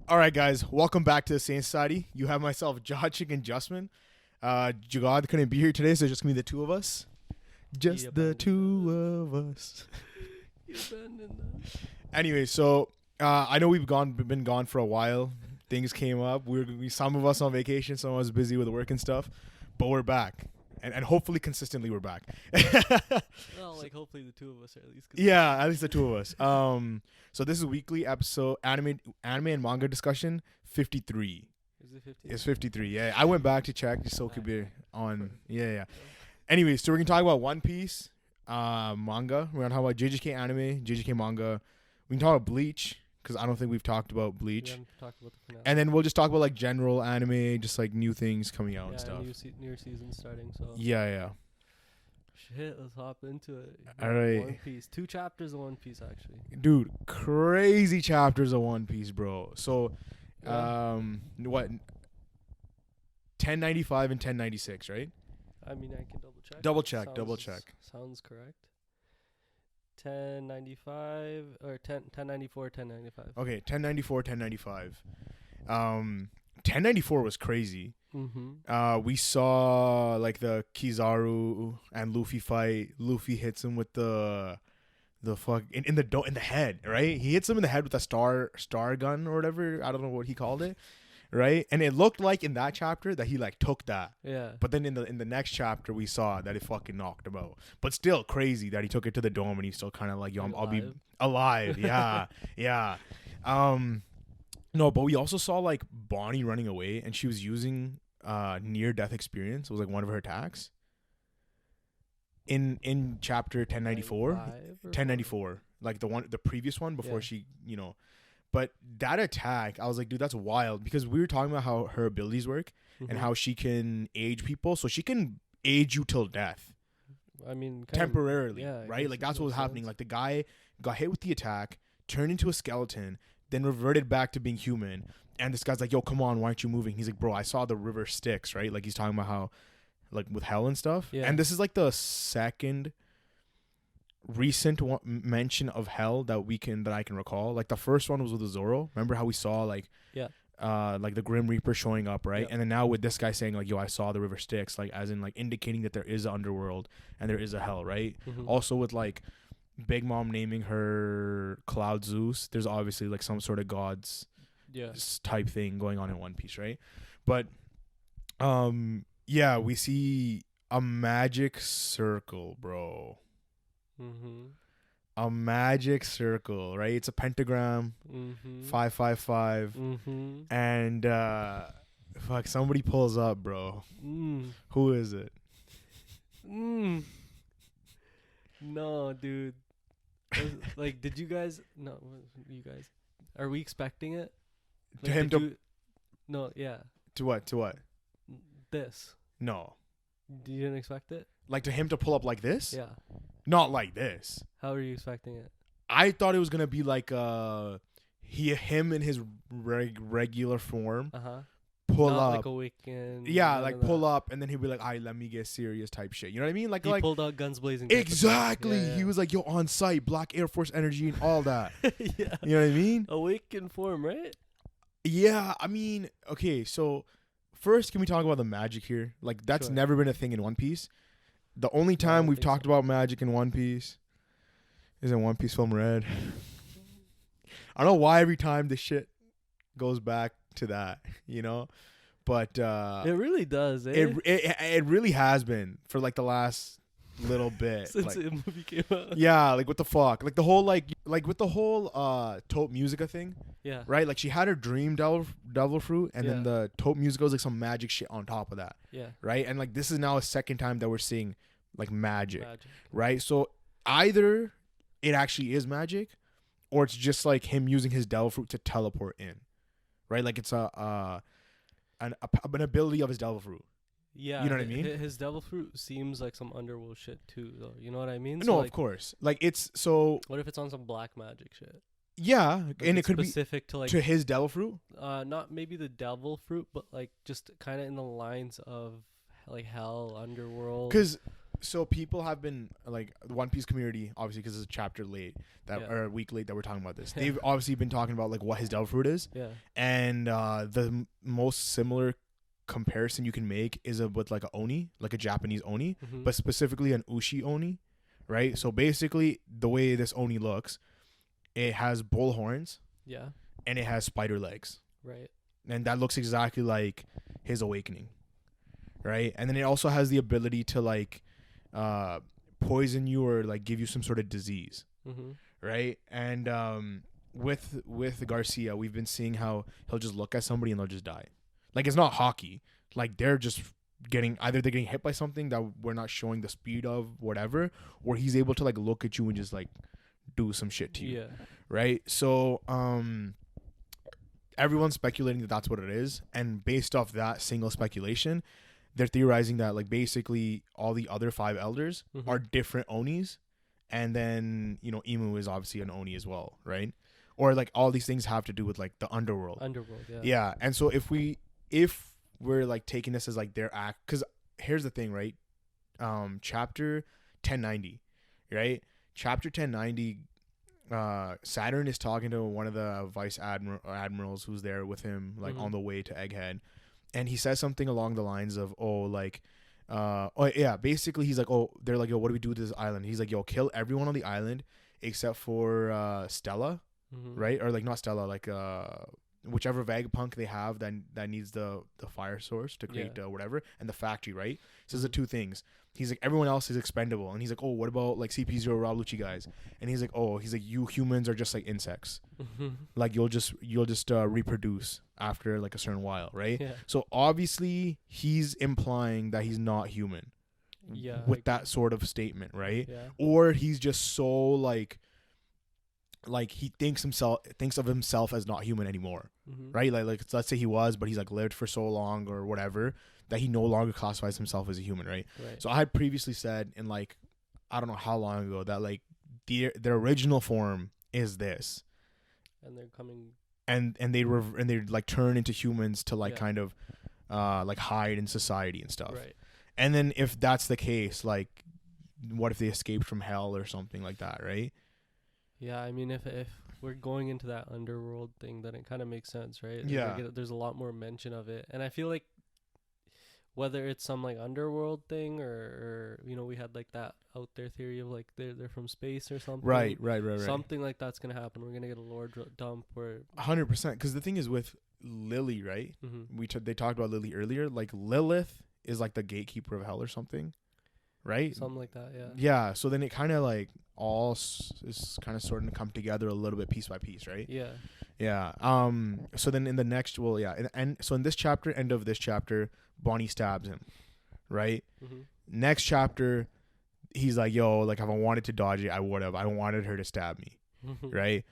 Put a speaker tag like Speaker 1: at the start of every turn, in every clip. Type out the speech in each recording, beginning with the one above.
Speaker 1: All right, guys, welcome back to the Sayin Society. You have myself, Jahchik and Justman. Jugad couldn't be here today, so it's just gonna be the two of us. Just the two of us. Anyway, so I know we've been gone for a while. Things came up. Some of us on vacation, some of us busy with work and stuff, but we're back, and hopefully consistently we're back.
Speaker 2: Well, like hopefully the two of us are at least.
Speaker 1: Yeah, at least the two of us. So this is a weekly episode, anime and manga discussion 53.
Speaker 2: Is it 53?
Speaker 1: It's 53. Yeah, I went back to check just so it could be on. Yeah. Anyway, so we're gonna talk about One Piece, manga. We're gonna talk about JJK anime, JJK manga. We can talk about Bleach because I don't think we've talked about Bleach.
Speaker 2: We haven't talked about the finale.
Speaker 1: And then we'll just talk about like general anime, just like new things coming out and stuff.
Speaker 2: New season starting. So
Speaker 1: Yeah.
Speaker 2: shit, let's hop into it.
Speaker 1: All right.
Speaker 2: One Piece. 2 chapters of One Piece actually.
Speaker 1: Dude, crazy chapters of One Piece, bro. So,
Speaker 2: Yeah.
Speaker 1: what? 1095 and 1096, right?
Speaker 2: I mean, I can double check.
Speaker 1: Double check.
Speaker 2: Sounds correct. 1095 or 1094, 1095.
Speaker 1: Okay, 1094, 1095. 1094 was crazy.
Speaker 2: Mm-hmm.
Speaker 1: We saw like the Kizaru and Luffy fight. Luffy hits him with the fuck in the head, right? He hits him in the head with a star gun or whatever. I don't know what he called it, right? And it looked like in that chapter that he like took that.
Speaker 2: Yeah.
Speaker 1: But then in the next chapter we saw that it fucking knocked him out. But still crazy that he took it to the dome and he's still kind of like, yo, I'll be alive. Yeah. No, but we also saw like Bonnie running away and she was using near death experience. It was like one of her attacks. In chapter 1094. 1094. Like the previous one before she, but that attack, I was like, dude, that's wild because we were talking about how her abilities work and how she can age people. So she can age you till death.
Speaker 2: I mean,
Speaker 1: temporarily, right? Like that's what was happening. Like the guy got hit with the attack, turned into a skeleton, then reverted back to being human. And this guy's like, yo, come on, why aren't you moving? He's like, bro, I saw the river Styx, right? Like he's talking about how, like with hell and stuff.
Speaker 2: Yeah.
Speaker 1: And this is like the second recent mention of hell that I can recall. Like the first one was with the Zoro. Remember how we saw like the Grim Reaper showing up, right? And then now with this guy saying like, yo, I saw the river Styx, like as in like indicating that there is an underworld and there is a hell, right? Also with like Big Mom naming her Cloud Zeus, there's obviously like some sort of gods type thing going on in One Piece, right? But we see a magic circle, bro. A magic circle, right? It's a pentagram, 555, and fuck, somebody pulls up, bro. Who is it?
Speaker 2: No, dude. Like, did you guys? No, you guys. Are we expecting it?
Speaker 1: To him to?
Speaker 2: No, yeah.
Speaker 1: To what? To what?
Speaker 2: This.
Speaker 1: No.
Speaker 2: You didn't expect it?
Speaker 1: Like to him to pull up like this?
Speaker 2: Yeah.
Speaker 1: Not like this.
Speaker 2: How are you expecting it?
Speaker 1: I thought it was gonna be like him in his regular form. Pull
Speaker 2: Not
Speaker 1: up.
Speaker 2: Like awaken.
Speaker 1: Yeah, like pull up, and then he'd be like, "Alright, let me get serious," type shit. You know what I mean? Like
Speaker 2: he pulled out guns blazing.
Speaker 1: Exactly.
Speaker 2: Yeah.
Speaker 1: He was like, "Yo, on site, Black Air Force energy and all that."
Speaker 2: Yeah.
Speaker 1: You know what I mean?
Speaker 2: Awaken form, right?
Speaker 1: Yeah. I mean, okay. So first, can we talk about the magic here? Like that's never been a thing in One Piece. The only time we've talked about magic in One Piece is in One Piece Film Red. I don't know why every time this shit goes back to that, but
Speaker 2: it really does.
Speaker 1: It really has been for like the last little bit
Speaker 2: since the movie came out.
Speaker 1: Yeah, like what the fuck, like the whole like with the whole Taupe Musica thing.
Speaker 2: Yeah.
Speaker 1: Right, like she had her dream devil fruit, and then the Taupe Musica was like some magic shit on top of that.
Speaker 2: Yeah.
Speaker 1: Right, and like this is now a second time that we're seeing like magic. Right? So either it actually is magic, or it's just like him using his devil fruit to teleport in. Right? Like it's an ability of his devil fruit.
Speaker 2: Yeah.
Speaker 1: You know what I mean?
Speaker 2: His devil fruit seems like some underworld shit too, though. You know what I mean?
Speaker 1: No,
Speaker 2: so
Speaker 1: of course. Like it's so.
Speaker 2: What if it's on some black magic shit?
Speaker 1: Yeah, like and it could be
Speaker 2: specific to like
Speaker 1: to his devil fruit.
Speaker 2: Not maybe the devil fruit, but like just kind of in the lines of like hell, underworld.
Speaker 1: Because So people have been like the One Piece community, obviously, because it's a chapter late or a week late that we're talking about this. They've obviously been talking about like what his devil fruit is.
Speaker 2: Yeah.
Speaker 1: And the most similar comparison you can make is with like a oni, like a Japanese oni, but specifically an ushi oni, right? So basically, the way this oni looks, it has bull horns.
Speaker 2: Yeah.
Speaker 1: And it has spider legs.
Speaker 2: Right.
Speaker 1: And that looks exactly like his awakening. Right? And then it also has the ability to like poison you or like give you some sort of disease. Right? And with Garcia, we've been seeing how he'll just look at somebody and they'll just die. Like, it's not hockey. Like, they're just getting hit by something that we're not showing the speed of, whatever, or he's able to like look at you and just like do some shit to you. Yeah. Right? So everyone's speculating that that's what it is, and based off that single speculation, they're theorizing that like basically all the other 5 elders are different onis, and then Imu is obviously an oni as well, right? Or like all these things have to do with like the underworld. Yeah. And so if we're like taking this as like their act, because here's the thing, right? Chapter 1090, right? Chapter 1090. Saturn is talking to one of the vice admirals who's there with him, like on the way to Egghead, and he says something along the lines of, basically he's like, they're like, yo, what do we do with this island? He's like, yo, kill everyone on the island except for Stella, right? Or like not Stella, like whichever Vegapunk they have that needs the fire source to create whatever, and the factory, right? So the 2 things. He's like, everyone else is expendable, and he's like, oh, what about like CP0 Rob Lucci guys? And he's like, you humans are just like insects, like you'll just reproduce after like a certain while, right? Yeah. So obviously he's implying that he's not human, with that sort of statement, right? Yeah. Or he's just so like he thinks of himself as not human anymore, right? Like let's say he was, but he's like lived for so long or whatever that he no longer classifies himself as a human, right? So I had previously said in like I don't know how long ago that like their original form is this, and they're coming and they like turn into humans to like kind of like hide in society and stuff, right? And then if that's the case, like what if they escaped from hell or something like that, right?
Speaker 2: Yeah, I mean, if we're going into that underworld thing, then it kind of makes sense, right?
Speaker 1: Yeah.
Speaker 2: There's a lot more mention of it. And I feel like whether it's some like underworld thing or we had like that out there theory of like they're from space or something.
Speaker 1: Right.
Speaker 2: Something like that's going to happen. We're going to get a lore dump where
Speaker 1: 100%. Because the thing is with Lily, right? They talked about Lily earlier. Like Lilith is like the gatekeeper of hell or something. Right?
Speaker 2: Something like that, yeah.
Speaker 1: Yeah, so then it kind of like all is kind of starting to come together a little bit piece by piece, right?
Speaker 2: Yeah.
Speaker 1: Yeah. So then in the next, and so in this chapter, end of this chapter, Bonnie stabs him, right? Next chapter, he's like, yo, like if I wanted to dodge it, I would have. I wanted her to stab me, right?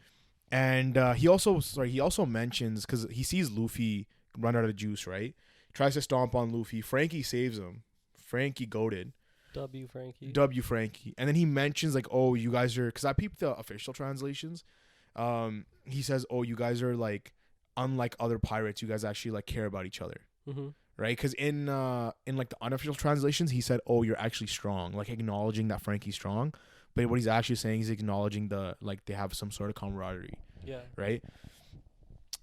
Speaker 1: And he also mentions, because he sees Luffy run out of juice, right? Tries to stomp on Luffy. Frankie saves him. Frankie goated.
Speaker 2: W
Speaker 1: Frankie. And then he mentions like, oh, you guys are, because I peeped the official translations. He says, oh, you guys are like, unlike other pirates, you guys actually like care about each other. Right? Because in like the unofficial translations, he said, oh, you're actually strong, like acknowledging that Frankie's strong. But what he's actually saying is acknowledging like they have some sort of camaraderie.
Speaker 2: Yeah.
Speaker 1: Right?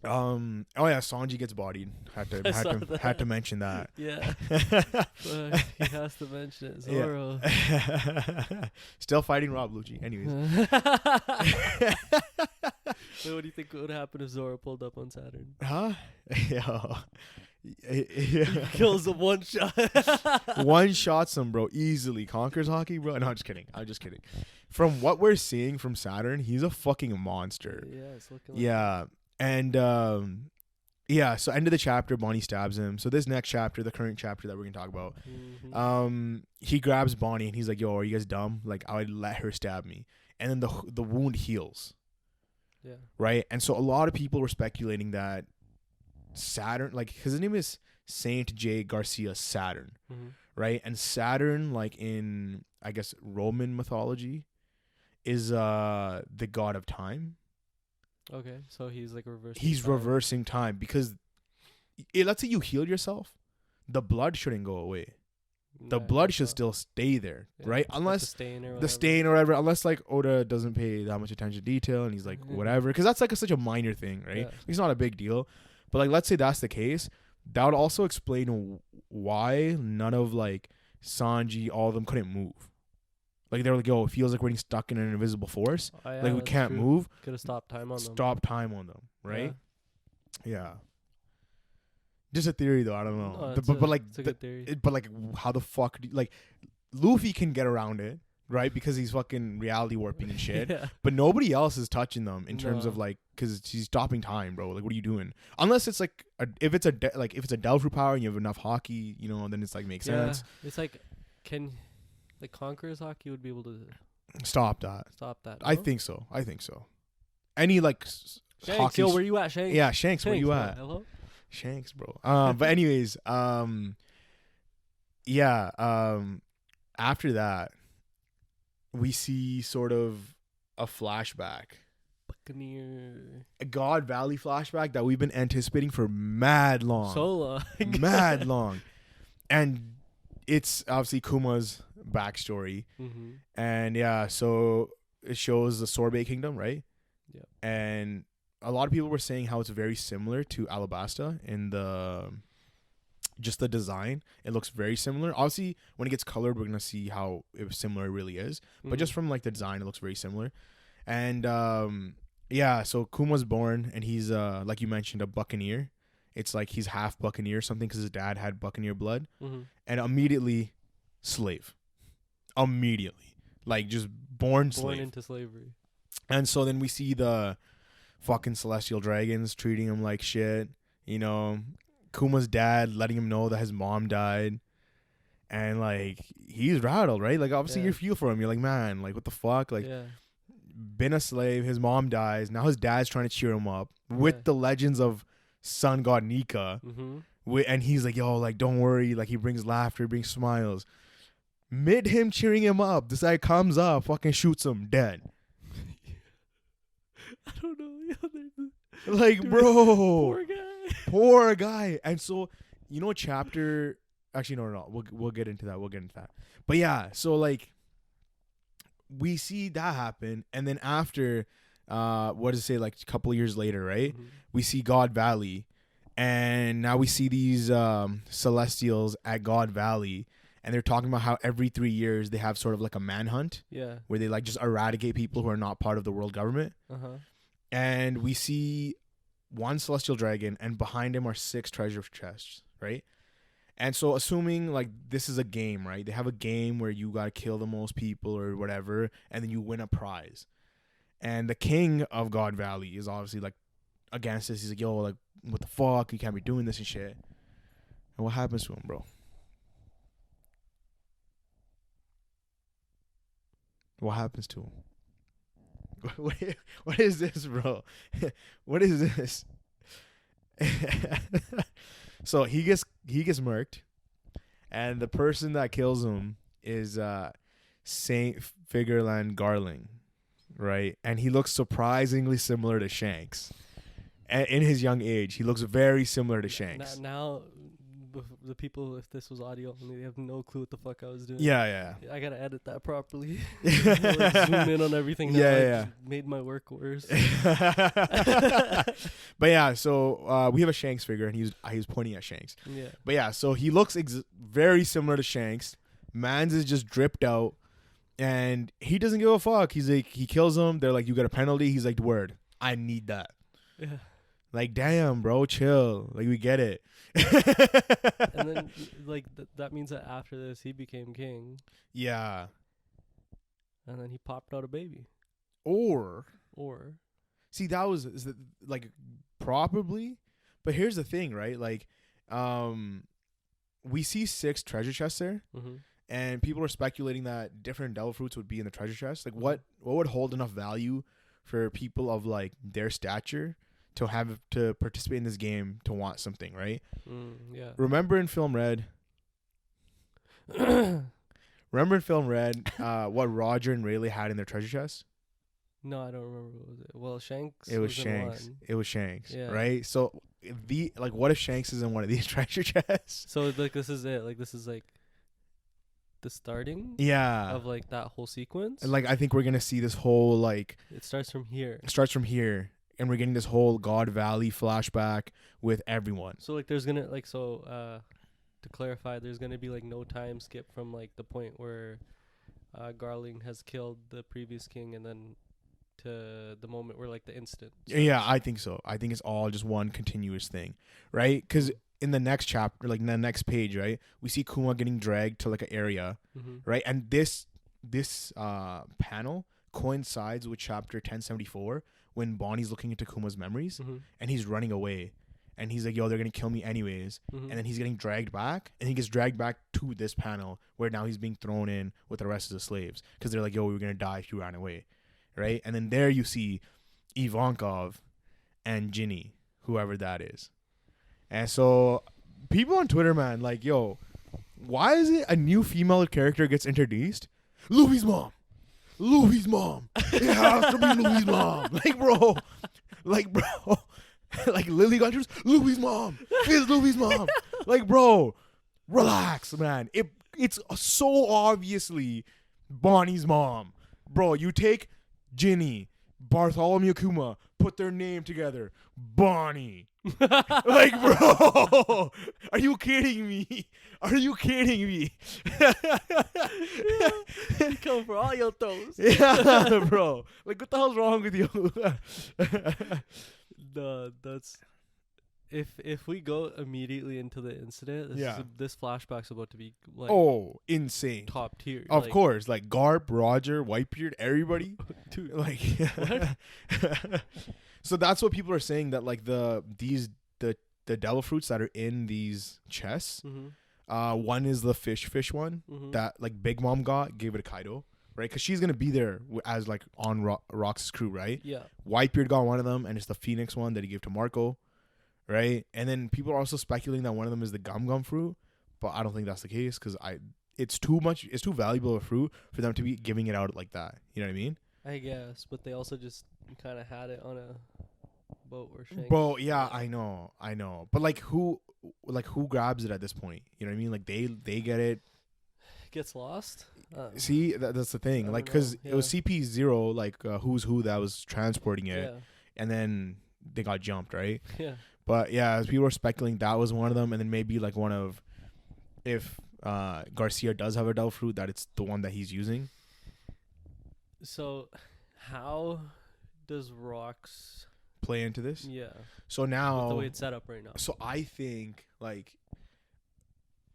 Speaker 1: Sanji gets bodied. Had to mention that.
Speaker 2: Yeah. He has to mention it. Zoro.
Speaker 1: Yeah. Still fighting Rob Lucci. Anyways.
Speaker 2: So what do you think would happen if Zoro pulled up on Saturn?
Speaker 1: Huh? Yeah.
Speaker 2: He kills him one shot.
Speaker 1: One shots him, bro. Easily conquers hockey, bro. No, I'm just kidding. From what we're seeing from Saturn, he's a fucking monster.
Speaker 2: Yeah, it's looking like
Speaker 1: that. And so end of the chapter, Bonnie stabs him. So this next chapter, the current chapter that we're gonna talk about, he grabs Bonnie and he's like, yo, are you guys dumb? Like, I would let her stab me. And then the wound heals.
Speaker 2: Yeah.
Speaker 1: Right? And so a lot of people were speculating that Saturn, like his name is Saint J. Garcia Saturn. Right? And Saturn, like in, I guess, Roman mythology, is the god of time.
Speaker 2: Okay, so he's like reversing.
Speaker 1: He's reversing time because let's say you heal yourself, the blood shouldn't go away. the blood should still stay there, right? Unless
Speaker 2: the stain
Speaker 1: or whatever. Unless like Oda doesn't pay that much attention to detail and he's like whatever, because that's like such a minor thing, right?
Speaker 2: Yeah.
Speaker 1: It's not a big deal. But like, let's say that's the case, that would also explain why none of like Sanji, all of them couldn't move. Like they were like, yo, it feels like we're getting stuck in an invisible force. Like we can't move.
Speaker 2: Could have stopped time on them.
Speaker 1: Stop time on them, right? Yeah. Just a theory though. I don't know.
Speaker 2: No,
Speaker 1: but like,
Speaker 2: it's a good theory.
Speaker 1: But like, how the fuck like Luffy can get around it, right? Because he's fucking reality warping and shit.
Speaker 2: Yeah.
Speaker 1: But nobody else is touching them in terms of like, because he's stopping time, bro. Like, what are you doing? Unless it's like, if it's a Delphi power and you have enough hockey, you know, then it's like makes sense.
Speaker 2: It's like, like Conqueror's hockey would be able to
Speaker 1: stop that.
Speaker 2: No?
Speaker 1: I think so. Any like
Speaker 2: Shanks,
Speaker 1: hockey.
Speaker 2: yo, where you at, Shanks?
Speaker 1: Yeah, Shanks, where you at?
Speaker 2: Hello.
Speaker 1: Shanks, bro. But anyways, after that, we see sort of a flashback.
Speaker 2: Buccaneer.
Speaker 1: A God Valley flashback that we've been anticipating for mad long.
Speaker 2: So long.
Speaker 1: Mad long. And it's obviously Kuma's backstory.
Speaker 2: Mm-hmm.
Speaker 1: And yeah, so it shows the Sorbet Kingdom, right?
Speaker 2: Yeah.
Speaker 1: And a lot of people were saying how it's very similar to Alabasta in just the design. It looks very similar. Obviously, when it gets colored, we're gonna see how similar it really is. But just from like the design, it looks very similar. And so Kuma's born, and he's like you mentioned, a buccaneer. It's like he's half buccaneer or something because his dad had buccaneer blood, and immediately slave. Immediately, like just born slave
Speaker 2: into slavery.
Speaker 1: And so then we see the fucking celestial dragons treating him like shit. You know, Kuma's dad letting him know that his mom died. And like he's rattled, right? Like obviously you feel for him. You're like, man, like what the fuck? Like been a slave, his mom dies. Now his dad's trying to cheer him up with the legends of sun god Nika. And he's like, yo, like don't worry. Like he brings laughter, brings smiles. Mid him cheering him up, this guy comes up, fucking shoots him dead.
Speaker 2: I don't know.
Speaker 1: Like, bro,
Speaker 2: poor
Speaker 1: guy. And so, you know, chapter. Actually, no. We'll get into that. But yeah, so like, we see that happen, and then after, what does it say? Like a couple of years later, right? We see God Valley, and now we see these Celestials at God Valley. And they're talking about how every 3 years they have sort of like a manhunt. Yeah. Where they like just eradicate people who are not part of the world government. And we see one celestial dragon, and behind him are 6 treasure chests, right? And so assuming like this is a game, right? They have a game where you gotta kill the most people or whatever, and then you win a prize. And the king of God Valley is obviously like against this. He's like, yo, like what the fuck? You can't be doing this and shit. And what happens to him, bro? What happens to him? What is this, bro? What is this? So he gets murked, and the person that kills him is Saint Figureland Garling, right? And he looks surprisingly similar to Shanks. And in his young age, he looks very similar to Shanks.
Speaker 2: Now the people, if this was audio, they have no clue what the fuck I was doing.
Speaker 1: Yeah.
Speaker 2: I gotta edit that properly. Like zoom in on everything.
Speaker 1: Yeah.
Speaker 2: Just made my work worse.
Speaker 1: But yeah, so we have a Shanks figure, and he was pointing at Shanks. Yeah. But yeah, so he looks very similar to Shanks. Mans is just dripped out, and he doesn't give a fuck. He's like, he kills him. They're like, you got a penalty. He's like, word, I need that. Yeah. Like, damn, bro, chill. Like, we get it.
Speaker 2: And then, like, that means that after this, he became king.
Speaker 1: Yeah.
Speaker 2: And then he popped out a baby.
Speaker 1: Or. See, that was, like, probably. But here's the thing, right? Like, we see 6 treasure chests there. And people are speculating that different devil fruits would be in the treasure chest. Like, what would hold enough value for people of, like, their stature to have to participate in this game to want something, right? Yeah. Remember in Film Red, what Roger and Rayleigh had in their treasure chest?
Speaker 2: No, I don't remember. What was it? Well, Shanks.
Speaker 1: It was Shanks. It was Shanks. Yeah. Right. So what if Shanks is in one of these treasure chests?
Speaker 2: So like this is it. Like this is like the starting.
Speaker 1: Yeah.
Speaker 2: Of like that whole sequence.
Speaker 1: Like I think we're gonna see this whole like.
Speaker 2: It starts from here.
Speaker 1: And we're getting this whole God Valley flashback with everyone.
Speaker 2: So like there's gonna like to clarify, there's gonna be like no time skip from like the point where Garling has killed the previous king and then to the moment where like the instant starts.
Speaker 1: Yeah, I think so. I think it's all just one continuous thing, right? Because in the next chapter, like in the next page, right, we see Kuma getting dragged to like an area, right? And this panel coincides with chapter 1074 when Bonnie's looking into Kuma's memories and he's running away. And he's like, yo, they're going to kill me anyways. And then he's getting dragged back. And he gets dragged back to this panel where now he's being thrown in with the rest of the slaves. Because they're like, yo, we were going to die if you ran away. Right? And then there you see Ivankov and Ginny, whoever that is. And so people on Twitter, man, like, yo, why is it a new female character gets introduced? Luffy's mom. Luffy's mom. It has to be Luffy's mom. Like, bro. Like Lily got introduced. Luffy's mom. It's Luffy's mom. Like, bro, relax, man. It's so obviously Bonnie's mom. Bro, you take Ginny, Bartholomew Kuma, put their name together. Bonnie. Like, bro. Are you kidding me? Are you kidding me?
Speaker 2: You come for all your throws.
Speaker 1: Yeah, bro. Like, what the hell's wrong with you?
Speaker 2: That's if we go immediately into the incident, this flashback's about to be like
Speaker 1: insane,
Speaker 2: top tier.
Speaker 1: Of course, like Garp, Roger, Whitebeard, everybody.
Speaker 2: Dude,
Speaker 1: like what? So that's what people are saying, that like the devil fruits that are in these chests. One is the fish one that like Big Mom gave it to Kaido. Right, because she's gonna be there as like on Rock's crew, right?
Speaker 2: Yeah.
Speaker 1: Whitebeard got one of them, and it's the Phoenix one that he gave to Marco, right? And then people are also speculating that one of them is the Gum fruit, but I don't think that's the case because it's too valuable a fruit for them to be giving it out like that. You know what I mean?
Speaker 2: I guess, but they also just kind of had it on a boat or Shanks.
Speaker 1: Bro, yeah, I know, but like who grabs it at this point? You know what I mean? Like they get it.
Speaker 2: Gets lost.
Speaker 1: See, that's the thing. Like, because it was CP0, like who's who that was transporting it, and then they got jumped, right?
Speaker 2: Yeah.
Speaker 1: But yeah, as people were speculating that was one of them, and then maybe like one of, if Garcia does have a devil fruit, that it's the one that he's using.
Speaker 2: So, how does Rocks
Speaker 1: play into this?
Speaker 2: Yeah.
Speaker 1: So now,
Speaker 2: with the way it's set up right now.
Speaker 1: So I think like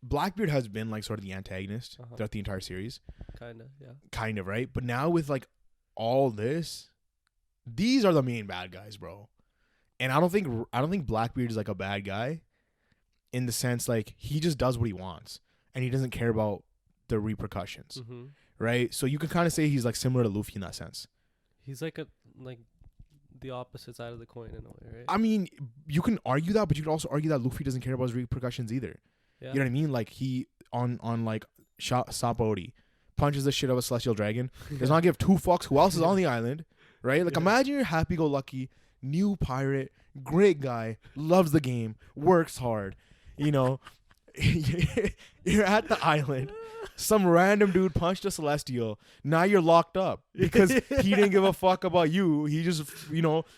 Speaker 1: Blackbeard has been like sort of the antagonist throughout the entire series. Kind of, right? But now with like all this, these are the main bad guys, bro. And I don't think Blackbeard is like a bad guy in the sense like he just does what he wants and he doesn't care about the repercussions. Right? So you can kind of say he's like similar to Luffy in that sense.
Speaker 2: He's like the opposite side of the coin in a way, right?
Speaker 1: I mean, you can argue that, but you can also argue that Luffy doesn't care about his repercussions either. Yeah. You know what I mean? Like he on like Sabaody punches the shit out of a celestial dragon. Does not give two fucks who else is on the island, right? Like imagine you're happy-go-lucky, new pirate, great guy, loves the game, works hard. You know, you're at the island. Some random dude punched a celestial. Now you're locked up because he didn't give a fuck about you. He just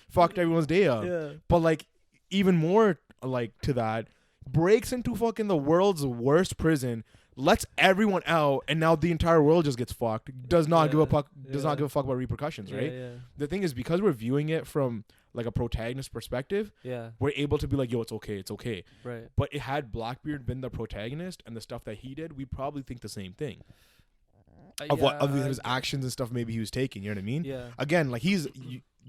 Speaker 1: fucked everyone's day up. Yeah. But like even more like to that, breaks into fucking the world's worst prison, lets everyone out, and now the entire world just gets fucked. Does not give a fuck. Does not give a fuck about repercussions, right? Yeah. The thing is, because we're viewing it from like a protagonist perspective, we're able to be like, yo, it's okay.
Speaker 2: Right.
Speaker 1: But had Blackbeard been the protagonist and the stuff that he did, we probably think the same thing. Of his actions and stuff maybe he was taking. You know what I mean?
Speaker 2: Yeah.
Speaker 1: Again, like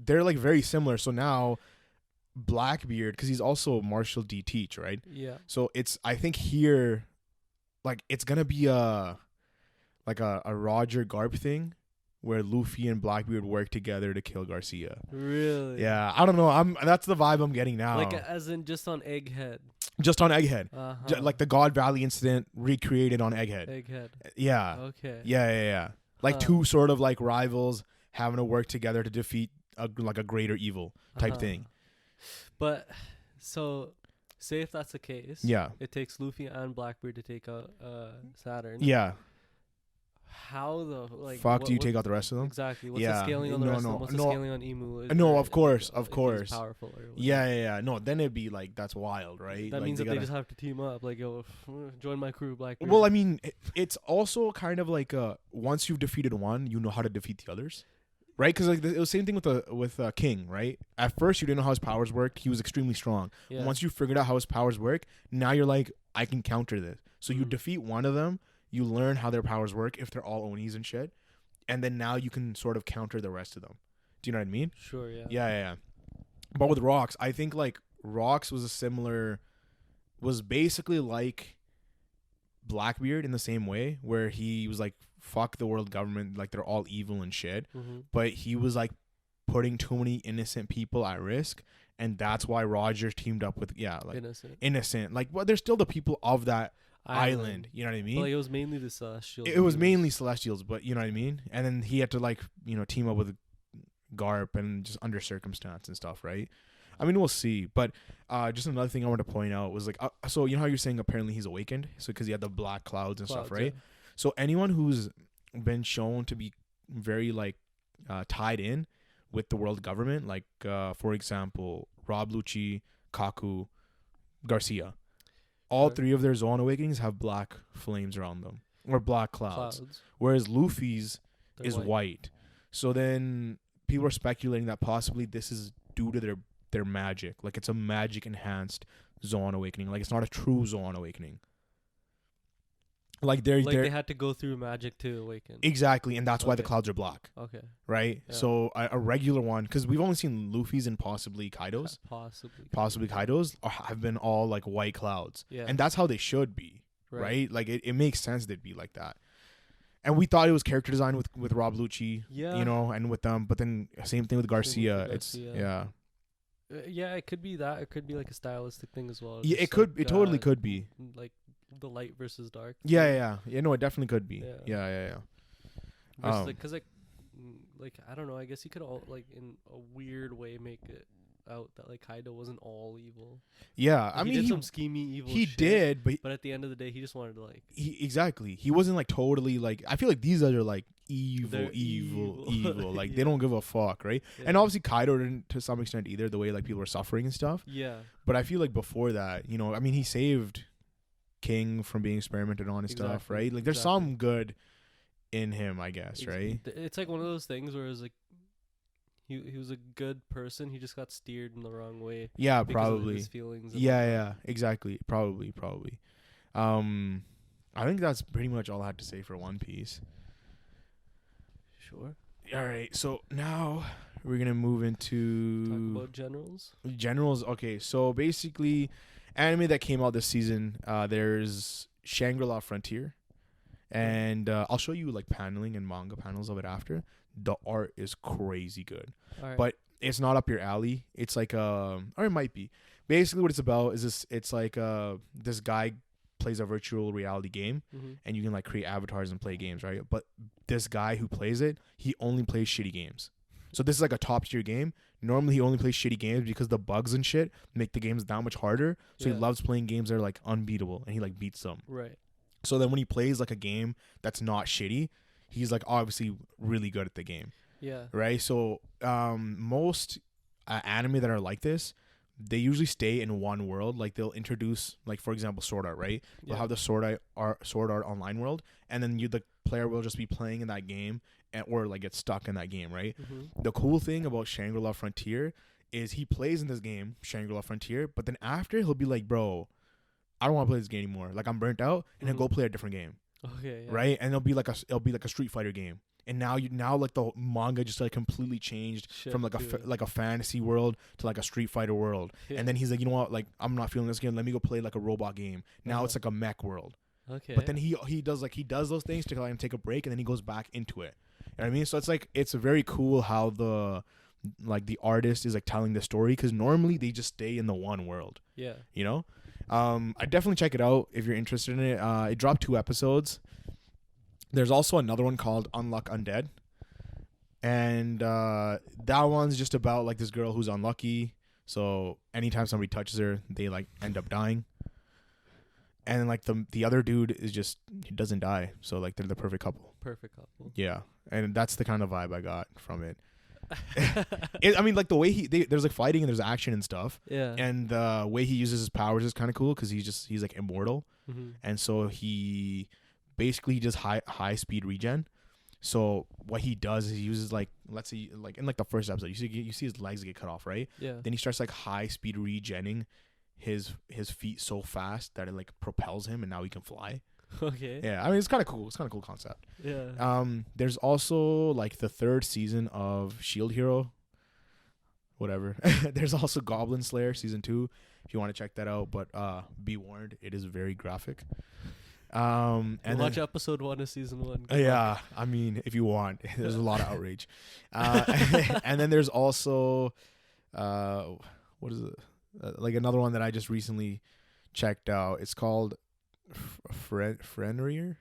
Speaker 1: they're like very similar. So now Blackbeard, because he's also Marshall D. Teach, right?
Speaker 2: Yeah.
Speaker 1: So I think here, like it's gonna be a Roger Garp thing, where Luffy and Blackbeard work together to kill Garcia.
Speaker 2: Really?
Speaker 1: Yeah. I don't know. That's the vibe I'm getting now.
Speaker 2: Like as in just on Egghead.
Speaker 1: Just on Egghead. Like the God Valley incident recreated on Egghead.
Speaker 2: Egghead.
Speaker 1: Yeah.
Speaker 2: Okay.
Speaker 1: Yeah. Like two sort of like rivals having to work together to defeat a greater evil type thing.
Speaker 2: But so say if that's the case,
Speaker 1: yeah,
Speaker 2: it takes Luffy and Blackbeard to take out Saturn.
Speaker 1: Yeah.
Speaker 2: how the like
Speaker 1: fuck do you take out the rest of them?
Speaker 2: Exactly. What's the scaling on the rest of them? What's the scaling on Emu?
Speaker 1: No, of course.
Speaker 2: Powerful. Or
Speaker 1: yeah. No, then it'd be like that's wild, right?
Speaker 2: That
Speaker 1: like,
Speaker 2: means that they just have to team up. Like, yo, join my crew, Blackbeard.
Speaker 1: Well, I mean, it's also kind of like once you've defeated one, you know how to defeat the others, right? Because like it was the same thing with King, right? At first, you didn't know how his powers worked. He was extremely strong. Yeah. Once you figured out how his powers work, now you're like, I can counter this. So you defeat one of them, you learn how their powers work if they're all Onis and shit, and then now you can sort of counter the rest of them. Do you know what I mean?
Speaker 2: Sure, yeah.
Speaker 1: Yeah. But with Rocks, I think like Rocks was basically like Blackbeard in the same way, where he was like, fuck the world government, like they're all evil and shit. But he was like putting too many innocent people at risk, and that's why Roger teamed up with innocent. Like, well, there's still the people of that island. You know what I mean?
Speaker 2: Well, like, it was mainly the Celestials.
Speaker 1: It was mainly Celestials, but you know what I mean? And then he had to like, team up with Garp and just under circumstance and stuff, right? I mean, we'll see. But just another thing I want to point out was like, so you know how you're saying apparently he's awakened? So because he had the black clouds and stuff, right? Yeah. So anyone who's been shown to be very like tied in with the world government, like for example, Rob Lucci, Kaku, Garcia, all three of their Zoan awakenings have black flames around them or black clouds. Whereas Luffy's is white. So then people are speculating that possibly this is due to their magic. Like it's a magic enhanced Zoan awakening. Like it's not a true Zoan awakening. Like they
Speaker 2: had to go through magic to awaken.
Speaker 1: Exactly, and that's why the clouds are black.
Speaker 2: Okay.
Speaker 1: Right? Yeah. So a regular one, because we've only seen Luffy's and possibly Kaido's. Possibly Kaido's have been all like white clouds. Yeah. And that's how they should be. Right? Like it makes sense they'd be like that. And we thought it was character design with Rob Lucci. Yeah. And with them. But then same thing with Garcia.
Speaker 2: Yeah, it could be that. It could be like a stylistic thing as well.
Speaker 1: Yeah, it could. It totally could be.
Speaker 2: Like the light versus dark.
Speaker 1: Yeah. No, it definitely could be. Yeah.
Speaker 2: Versus because like I don't know. I guess you could all like in a weird way make it out that like Kaido wasn't all evil.
Speaker 1: Yeah,
Speaker 2: like, I mean he did some schemey evil.
Speaker 1: He
Speaker 2: shit,
Speaker 1: did,
Speaker 2: but at the end of the day, he just wanted to like.
Speaker 1: He wasn't like totally like. I feel like these guys are like evil. Like they don't give a fuck, right? Yeah. And obviously Kaido didn't to some extent either. The way like people were suffering and stuff.
Speaker 2: Yeah.
Speaker 1: But I feel like before that, I mean, he saved King from being experimented on and stuff, right? Like there's some good in him, I guess, right?
Speaker 2: It's like one of those things where it's like he was a good person. He just got steered in the wrong way.
Speaker 1: Yeah, probably.
Speaker 2: Of his feelings.
Speaker 1: Yeah, exactly. Probably. I think that's pretty much all I had to say for One Piece.
Speaker 2: Sure.
Speaker 1: All right, so now we're gonna move into
Speaker 2: talk about generals.
Speaker 1: Generals. Okay, so basically, anime that came out this season. There's Shangri-La Frontier, and I'll show you like paneling and manga panels of it after. The art is crazy good, but it's not up your alley. It's like or it might be. Basically, what it's about is this. It's like this guy plays a virtual reality game, and you can like create avatars and play games, right? But this guy who plays it, he only plays shitty games. So this is like a top tier game. Normally, he only plays shitty games because the bugs and shit make the games that much harder. So he loves playing games that are like unbeatable, and he like beats them.
Speaker 2: Right.
Speaker 1: So then when he plays like a game that's not shitty, he's like obviously really good at the game.
Speaker 2: Yeah.
Speaker 1: Right. So most anime that are like this, they usually stay in one world. Like they'll introduce, like for example, Sword Art. Right. They'll have the Sword Art online world, and then the player will just be playing in that game, or like get stuck in that game. Right. The cool thing about Shangri-La Frontier is he plays in this game, Shangri-La Frontier, but then after he'll be like, bro, I don't want to play this game anymore. Like I'm burnt out, and he'll go play a different game.
Speaker 2: Okay. Yeah.
Speaker 1: Right, and it'll be like a Street Fighter game, and now like the manga just like completely changed from like a fantasy world to like a Street Fighter world, and then he's like, you know what, like I'm not feeling this game. Let me go play like a robot game. Now it's like a mech world.
Speaker 2: Okay.
Speaker 1: But then he does those things to like take a break, and then he goes back into it. You know what I mean? So it's very cool how the artist is like telling the story, because normally they just stay in the one world.
Speaker 2: Yeah.
Speaker 1: I definitely check it out if you're interested in it. It dropped 2 episodes. There's also another one called Unluck Undead, and that one's just about like this girl who's unlucky. So anytime somebody touches her, they like end up dying. And like the other dude is he doesn't die. So like they're the perfect couple.
Speaker 2: Perfect couple.
Speaker 1: Yeah, and that's the kind of vibe I got from it. I mean, like the way there's like fighting and there's action and stuff.
Speaker 2: Yeah.
Speaker 1: And the way he uses his powers is kind of cool because he's like immortal, and so he basically does high speed regen. So what he does is he uses like, let's say like in like the first episode, you see his legs get cut off, right?
Speaker 2: Yeah.
Speaker 1: Then he starts like high speed regenning his feet so fast that it like propels him, and now he can fly.
Speaker 2: Okay.
Speaker 1: Yeah, I mean it's kind of cool. It's kind of cool concept.
Speaker 2: Yeah.
Speaker 1: There's also like the 3rd season of Shield Hero. Whatever. There's also Goblin Slayer season 2 if you want to check that out. But be warned, it is very graphic. And
Speaker 2: watch episode 1 of season 1.
Speaker 1: Yeah, I mean if you want, there's a lot of outrage. And then there's also what is it? Like another one that I just recently checked out. It's called Fenrir.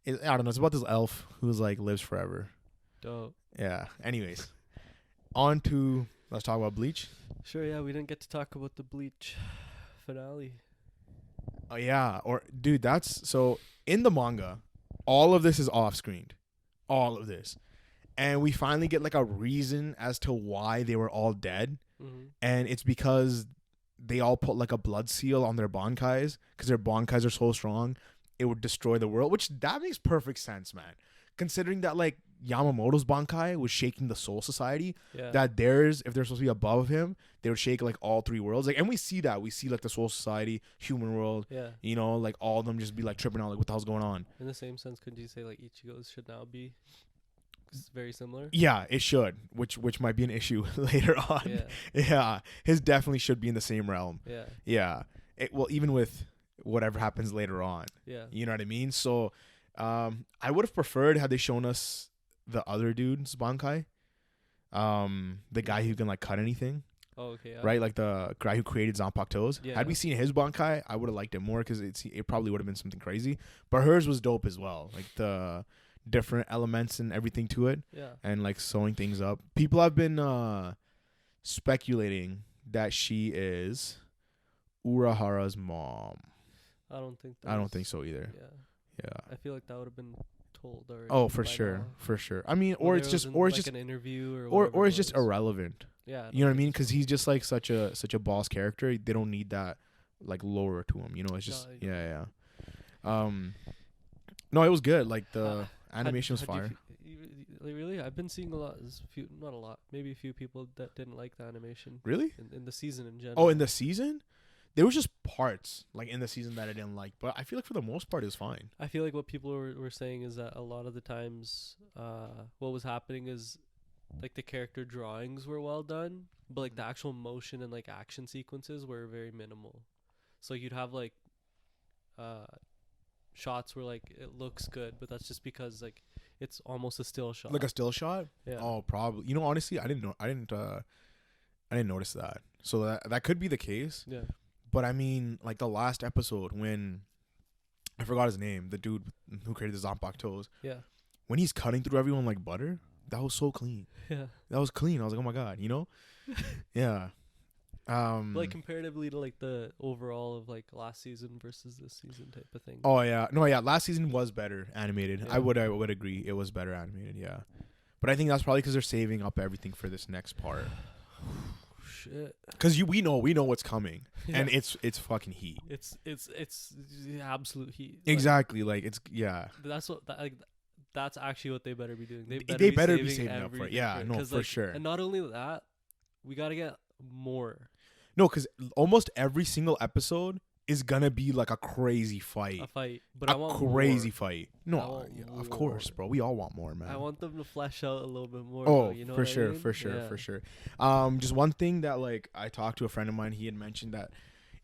Speaker 1: I don't know. It's about this elf who's like lives forever.
Speaker 2: Dope.
Speaker 1: Yeah. Anyways, let's talk about Bleach.
Speaker 2: Sure. Yeah, we didn't get to talk about the Bleach finale.
Speaker 1: Oh yeah, dude, that's so in the manga. All of this is off screened, all of this, and we finally get like a reason as to why they were all dead, and it's because they all put like a blood seal on their bankais because their bankais are so strong it would destroy the world, which that makes perfect sense, man. Considering that like Yamamoto's bankai was shaking the Soul Society, that theirs, if they're supposed to be above him, they would shake like all 3 worlds. Like, and we see like the Soul Society, Human World, you know, like all of them just be like tripping out, like what the hell's going on.
Speaker 2: In the same sense, couldn't you say like Ichigo's should now be very similar?
Speaker 1: Yeah, it should, which might be an issue later on. Yeah, his definitely should be in the same realm. Yeah. Well, even with whatever happens later on. Yeah. You know what I mean? So, I would have preferred had they shown us the other dude's bankai, the guy who can like cut anything.
Speaker 2: Oh, okay.
Speaker 1: Right, like the guy who created Zanpakuto's.
Speaker 2: Yeah.
Speaker 1: Had we seen his bankai, I would have liked it more because it probably would have been something crazy. But hers was dope as well, like the different elements and everything to it.
Speaker 2: Yeah.
Speaker 1: And like sewing things up. People have been speculating that she is Urahara's mom.
Speaker 2: I don't think so either. Yeah. I feel like that would have been told already.
Speaker 1: Oh, for sure. I mean, or it's just
Speaker 2: an interview
Speaker 1: or it's just irrelevant.
Speaker 2: Yeah.
Speaker 1: You know what I mean? Because he's just like such a boss character. They don't need that like lore to him. You know, it's just yeah. No, it was good. Like the animation was fire.
Speaker 2: Really, I've been seeing not a lot, maybe a few people that didn't like the animation.
Speaker 1: Really?
Speaker 2: In the season in general.
Speaker 1: Oh, in the season? There was just parts like in the season that I didn't like, but I feel like for the most part it was fine.
Speaker 2: I feel like what people were saying is that a lot of the times, what was happening is like the character drawings were well done, but like the actual motion and like action sequences were very minimal. So you'd have like shots where like it looks good, but that's just because like it's almost a still shot.
Speaker 1: Like a still shot?
Speaker 2: Yeah.
Speaker 1: Oh, probably. You know, honestly, I didn't notice that. So that could be the case.
Speaker 2: Yeah.
Speaker 1: But I mean, like the last episode when I forgot his name, the dude who created the Zanpakuto's.
Speaker 2: Yeah.
Speaker 1: When he's cutting through everyone like butter, that was so clean.
Speaker 2: Yeah.
Speaker 1: That was clean. I was like, oh my god, you know? Yeah.
Speaker 2: Like comparatively to like the overall of like last season versus this season type of thing.
Speaker 1: Oh yeah, no yeah, last season was better animated.
Speaker 2: Yeah.
Speaker 1: I would agree, it was better animated. Yeah, but I think that's probably because they're saving up everything for this next part.
Speaker 2: Shit.
Speaker 1: Because we know what's coming, and it's fucking heat.
Speaker 2: It's absolute heat.
Speaker 1: Exactly, like it's
Speaker 2: that's actually what they better be doing.
Speaker 1: They better be saving up for it. Yeah, no, for sure.
Speaker 2: And not only that, we gotta get more.
Speaker 1: No, because almost every single episode is gonna be like a crazy fight.
Speaker 2: But I want
Speaker 1: crazy
Speaker 2: more.
Speaker 1: Fight. No, of course, bro. We all want more, man.
Speaker 2: I want them to flesh out a little bit more.
Speaker 1: Oh,
Speaker 2: you know
Speaker 1: for sure,
Speaker 2: I mean?
Speaker 1: for sure. Just one thing that like I talked to a friend of mine. He had mentioned that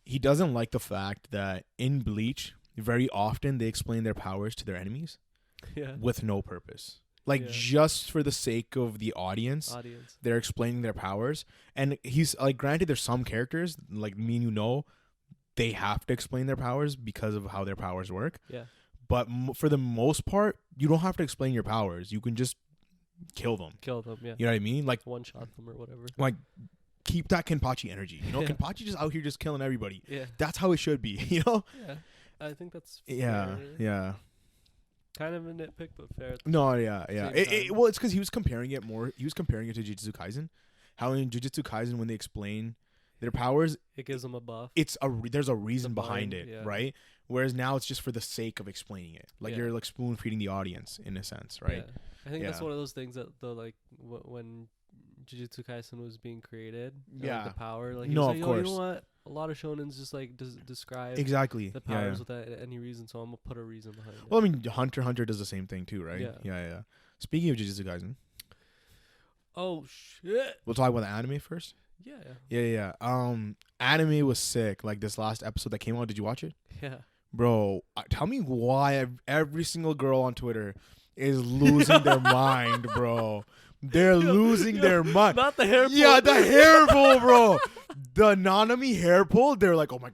Speaker 1: he doesn't like the fact that in Bleach, very often they explain their powers to their enemies, with no purpose. Like just for the sake of the audience, they're explaining their powers. And he's like, granted, there's some characters like me and they have to explain their powers because of how their powers work. Yeah. But for the most part, you don't have to explain your powers. You can just kill them.
Speaker 2: Yeah.
Speaker 1: You know what I mean? Like
Speaker 2: one shot them or whatever.
Speaker 1: Like keep that Kenpachi energy. You know, Kenpachi just out here just killing everybody. Yeah. That's how it should be. You know.
Speaker 2: Yeah. I think that's
Speaker 1: fair. Yeah.
Speaker 2: Kind of a nitpick, but fair.
Speaker 1: No, yeah. Well, it's because he was comparing it more. He was comparing it to Jujutsu Kaisen. How in Jujutsu Kaisen, when they explain their powers,
Speaker 2: it gives them a buff.
Speaker 1: There's a reason behind it, right? Whereas now it's just for the sake of explaining it. Like you're like spoon feeding the audience in a sense, right?
Speaker 2: Yeah. I think that's one of those things that when Jujutsu Kaisen was being created, like the power, like
Speaker 1: no,
Speaker 2: like,
Speaker 1: of course.
Speaker 2: You know what? A lot of shonens just like describe
Speaker 1: exactly
Speaker 2: the powers without any reason, so I'm gonna put a reason behind it.
Speaker 1: Well, I mean, Hunter x Hunter does the same thing too, right? Yeah. Speaking of Jujutsu Kaisen,
Speaker 2: oh shit,
Speaker 1: we'll talk about the anime first. Yeah. Anime was sick. Like this last episode that came out, did you watch it?
Speaker 2: Yeah.
Speaker 1: Bro, tell me why every single girl on Twitter is losing their mind, bro. They're losing their mind.
Speaker 2: Not the hair pull.
Speaker 1: Yeah, the hair pull, bro. The Nanami hair pull, they're like, oh my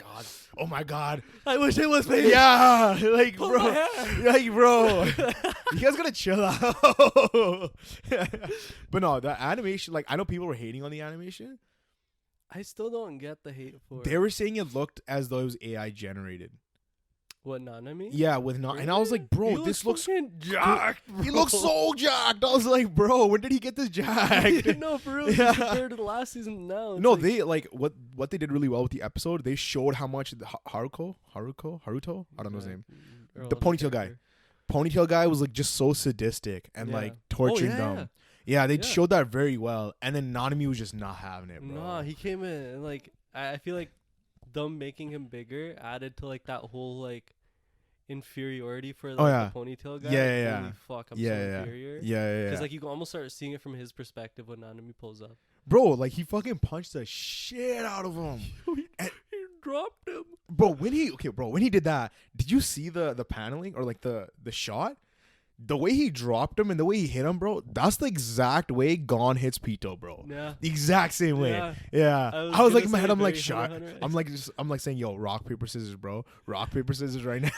Speaker 1: god.
Speaker 2: I wish it was me.
Speaker 1: Yeah, like, bro. Like, bro. You guys gotta chill out. But no, the animation, like, I know people were hating on the animation.
Speaker 2: I still don't get the hate for it.
Speaker 1: They were saying it looked as though it was AI generated.
Speaker 2: What, Nanami?
Speaker 1: Yeah, with not, and I was like, bro, this looks
Speaker 2: jacked. Bro.
Speaker 1: He looks so jacked. I was like, bro, when did he get this jacked?
Speaker 2: No, for real. Yeah. Compared to the last season, now.
Speaker 1: No, they like what they did really well with the episode. They showed how much Haruto. I don't know his name. The ponytail guy was like just so sadistic and like torturing them. Yeah, they showed that very well. And then Nanami was just not having it, bro.
Speaker 2: Nah, he came in and like I feel like them making him bigger added to like that whole like inferiority for like, the ponytail guy.
Speaker 1: Yeah.
Speaker 2: Holy fuck, I'm so inferior.
Speaker 1: Yeah.
Speaker 2: Because like you can almost start seeing it from his perspective when Nanami pulls up.
Speaker 1: Bro, like he fucking punched the shit out of him.
Speaker 2: He dropped him.
Speaker 1: Bro, when he did that, did you see the paneling or like the shot? The way he dropped him and the way he hit him, bro, that's the exact way Gon hits Pito, bro.
Speaker 2: Yeah.
Speaker 1: The exact same way. Yeah. I was like in my head, I'm like, shot. I'm like saying, yo, rock, paper, scissors, bro. Rock, paper, scissors right now.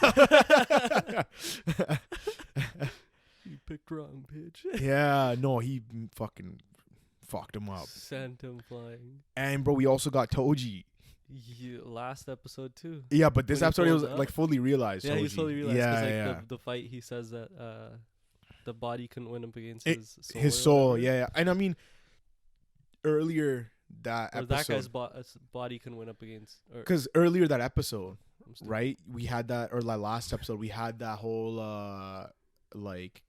Speaker 2: You picked wrong, bitch.
Speaker 1: Yeah, no, he fucking fucked him up.
Speaker 2: Sent him flying.
Speaker 1: And bro, we also got Toji.
Speaker 2: Last episode too.
Speaker 1: Yeah, but this episode it was like fully realized.
Speaker 2: Yeah,
Speaker 1: Toji.
Speaker 2: he fully realized.
Speaker 1: Yeah.
Speaker 2: The fight, he says that the body couldn't win up against his soul.
Speaker 1: His soul, yeah. And I mean, earlier that episode,
Speaker 2: that guy's body couldn't win up against.
Speaker 1: Because earlier that episode, right? We had that, or like last episode, we had that whole like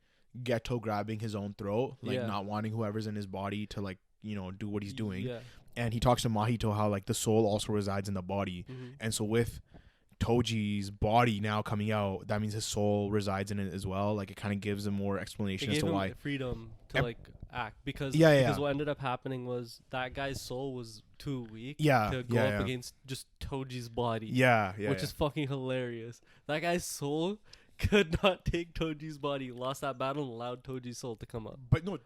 Speaker 1: Ghetto grabbing his own throat, like not wanting whoever's in his body to like do what he's doing.
Speaker 2: Yeah.
Speaker 1: And he talks to Mahito how like the soul also resides in the body, and so with Toji's body now coming out, that means his soul resides in it as well. Like it kind of gives him more explanation as to why
Speaker 2: freedom to like act because what ended up happening was that guy's soul was too weak to go up against just Toji's body. Which is fucking hilarious. That guy's soul could not take Toji's body, lost that battle, and allowed Toji's soul to come up.
Speaker 1: But no.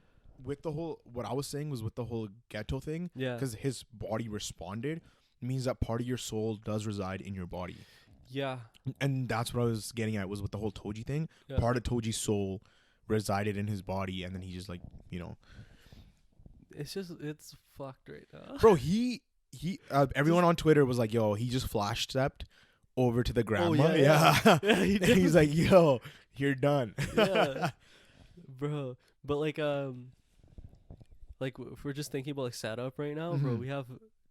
Speaker 1: With the whole, what I was saying was with the whole Ghetto thing, because his body responded, means that part of your soul does reside in your body.
Speaker 2: Yeah.
Speaker 1: And that's what I was getting at, was with the whole Toji thing. Yeah. Part of Toji's soul resided in his body, and then he just like,
Speaker 2: it's fucked right now.
Speaker 1: Bro, he everyone on Twitter was like, yo, he just flash stepped over to the grandma.
Speaker 2: Yeah, he did.
Speaker 1: And he's like, yo, you're done.
Speaker 2: Yeah. Bro. But like if we're just thinking about like setup right now, bro, we have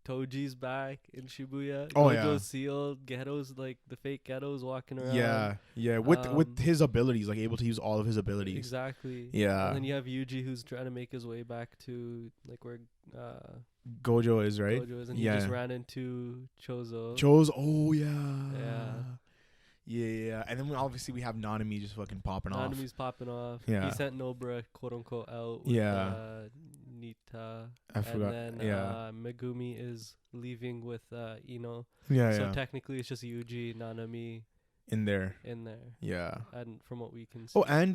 Speaker 2: Toji's back in Shibuya. Gojo's sealed. Ghetto's like the fake Ghetto's walking around.
Speaker 1: Yeah. With his abilities, like able to use all of his abilities.
Speaker 2: Exactly.
Speaker 1: Yeah.
Speaker 2: And then you have Yuji who's trying to make his way back to like where
Speaker 1: Gojo is, right?
Speaker 2: Gojo is, and he just ran into Chozo.
Speaker 1: Oh yeah. Yeah. And then obviously we have Nanami just fucking popping off.
Speaker 2: Nanami's popping off.
Speaker 1: Yeah.
Speaker 2: He sent Nobara, quote unquote, out with Nita.
Speaker 1: I forgot.
Speaker 2: And then Megumi is leaving with Ino.
Speaker 1: So
Speaker 2: technically it's just Yuji, Nanami.
Speaker 1: In there. Yeah.
Speaker 2: And from what we can see.
Speaker 1: Oh, and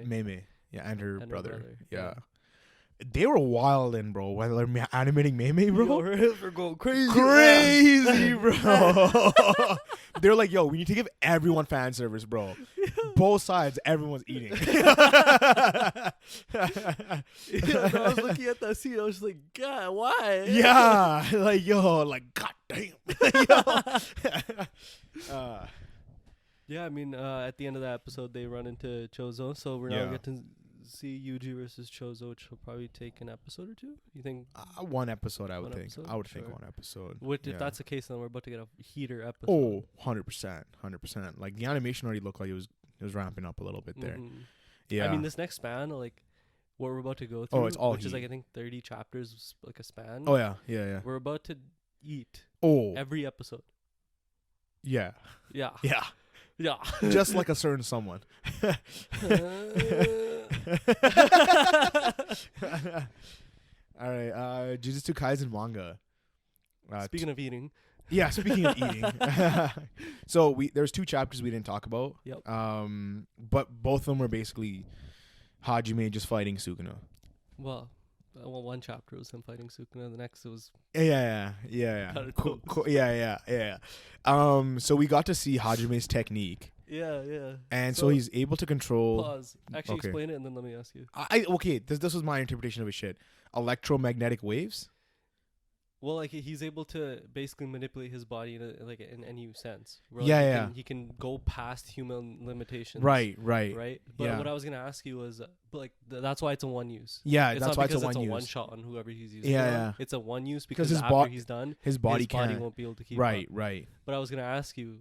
Speaker 1: Mei. Yeah, and her brother. Yeah. They were wildin', bro. While they're animating Mei, bro.
Speaker 2: We're going
Speaker 1: crazy, bro. They're like, yo, we need to give everyone fan service, bro. Both sides, everyone's eating.
Speaker 2: I was looking at that scene. I was just like, God, why?
Speaker 1: Yeah, like, yo, like, God damn.
Speaker 2: Yeah, I mean, at the end of that episode, they run into Chozo, so we're now get to see Yuji versus Chozo, which will probably take an episode or two. You think?
Speaker 1: One episode, I would think.
Speaker 2: Episode?
Speaker 1: I would think one episode.
Speaker 2: If that's the case, then we're about to get a heater episode.
Speaker 1: Oh, 100%. Like, the animation already looked like it was ramping up a little bit there. Yeah.
Speaker 2: I mean, this next span, like, what we're about to go through,
Speaker 1: it's all
Speaker 2: which is, like, I think 30 chapters, like, a span.
Speaker 1: Oh, yeah.
Speaker 2: We're about to eat every episode.
Speaker 1: Yeah.
Speaker 2: Yeah.
Speaker 1: Yeah.
Speaker 2: Yeah.
Speaker 1: Just like a certain someone. All right. Jujutsu Kaisen manga.
Speaker 2: Speaking of eating.
Speaker 1: Yeah, speaking of eating. So there's 2 chapters we didn't talk about.
Speaker 2: Yep.
Speaker 1: But both of them were basically Hajime just fighting Sukuna.
Speaker 2: Well, one chapter was him fighting Sukuna. The next it was
Speaker 1: Yeah. Cool. Yeah. So we got to see Hajime's technique.
Speaker 2: Yeah.
Speaker 1: And so he's able to control.
Speaker 2: Pause. Actually, explain it, and then let me ask you.
Speaker 1: This was my interpretation of his shit. Electromagnetic waves.
Speaker 2: Well, like he's able to basically manipulate his body in any sense. Where, he can go past human limitations.
Speaker 1: Right.
Speaker 2: But what I was gonna ask you was, that's why it's a one use.
Speaker 1: Yeah,
Speaker 2: it's
Speaker 1: that's
Speaker 2: not
Speaker 1: why
Speaker 2: because
Speaker 1: it's a one use.
Speaker 2: one shot on whoever he's using.
Speaker 1: Yeah.
Speaker 2: It's a one use because he's done,
Speaker 1: his body
Speaker 2: won't be able to keep
Speaker 1: up.
Speaker 2: Right. But I was gonna ask you,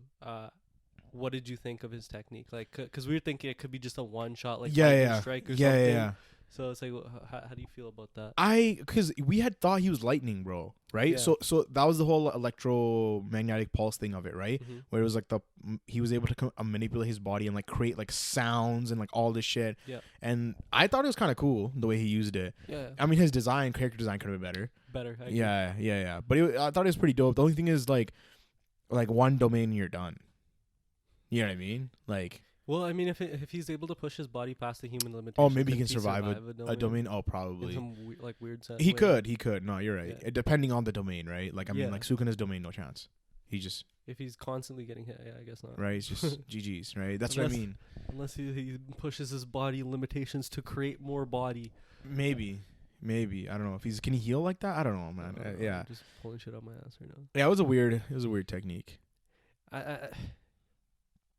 Speaker 2: what did you think of his technique? Like, because we were thinking it could be just a one shot, like strike or something. Yeah. So it's like, how do you feel about that?
Speaker 1: Because we had thought he was lightning, bro. Right. Yeah. So that was the whole electromagnetic pulse thing of it, right? Mm-hmm. Where it was like he was able to manipulate his body and like create like sounds and like all this shit.
Speaker 2: Yeah.
Speaker 1: And I thought it was kind of cool the way he used it.
Speaker 2: Yeah.
Speaker 1: I mean, his character design could have been better.
Speaker 2: Better.
Speaker 1: Yeah. But I thought it was pretty dope. The only thing is like one domain and you're done. You know what I mean? Like.
Speaker 2: Well, I mean, if he's able to push his body past the human limitation,
Speaker 1: maybe he can survive a domain. Oh, probably.
Speaker 2: In some weird sense.
Speaker 1: He could. No, you're right. Yeah. Depending on the domain, right? Like, I mean, like Sukuna's domain, no chance. He just.
Speaker 2: If he's constantly getting hit, I guess not.
Speaker 1: Right, it's just GG's, right? That's what I mean.
Speaker 2: Unless he pushes his body limitations to create more body.
Speaker 1: Maybe. I don't know if can he heal like that? I don't know, man. Yeah.
Speaker 2: I'm just pulling shit out my ass right now.
Speaker 1: Yeah, it was a weird technique.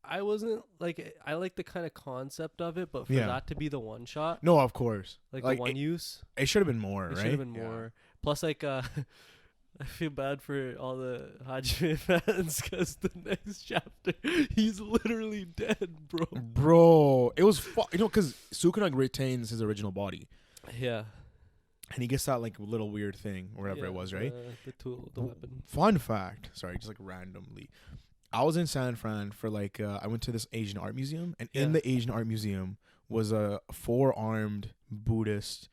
Speaker 2: I wasn't like I like the kind of concept of it, but for that to be the one shot,
Speaker 1: no, of course,
Speaker 2: like the one use,
Speaker 1: it should have been more, right?
Speaker 2: It should have been more. Plus, like, I feel bad for all the Hajime fans because the next chapter he's literally dead, bro.
Speaker 1: Bro, it was because Sukuna retains his original body.
Speaker 2: Yeah.
Speaker 1: And he gets that like little weird thing, or whatever it was, right?
Speaker 2: The tool, the weapon.
Speaker 1: Fun fact. Sorry, just like randomly. I was in San Fran for like I went to this Asian art museum, and in the Asian art museum was a 4-armed Buddhist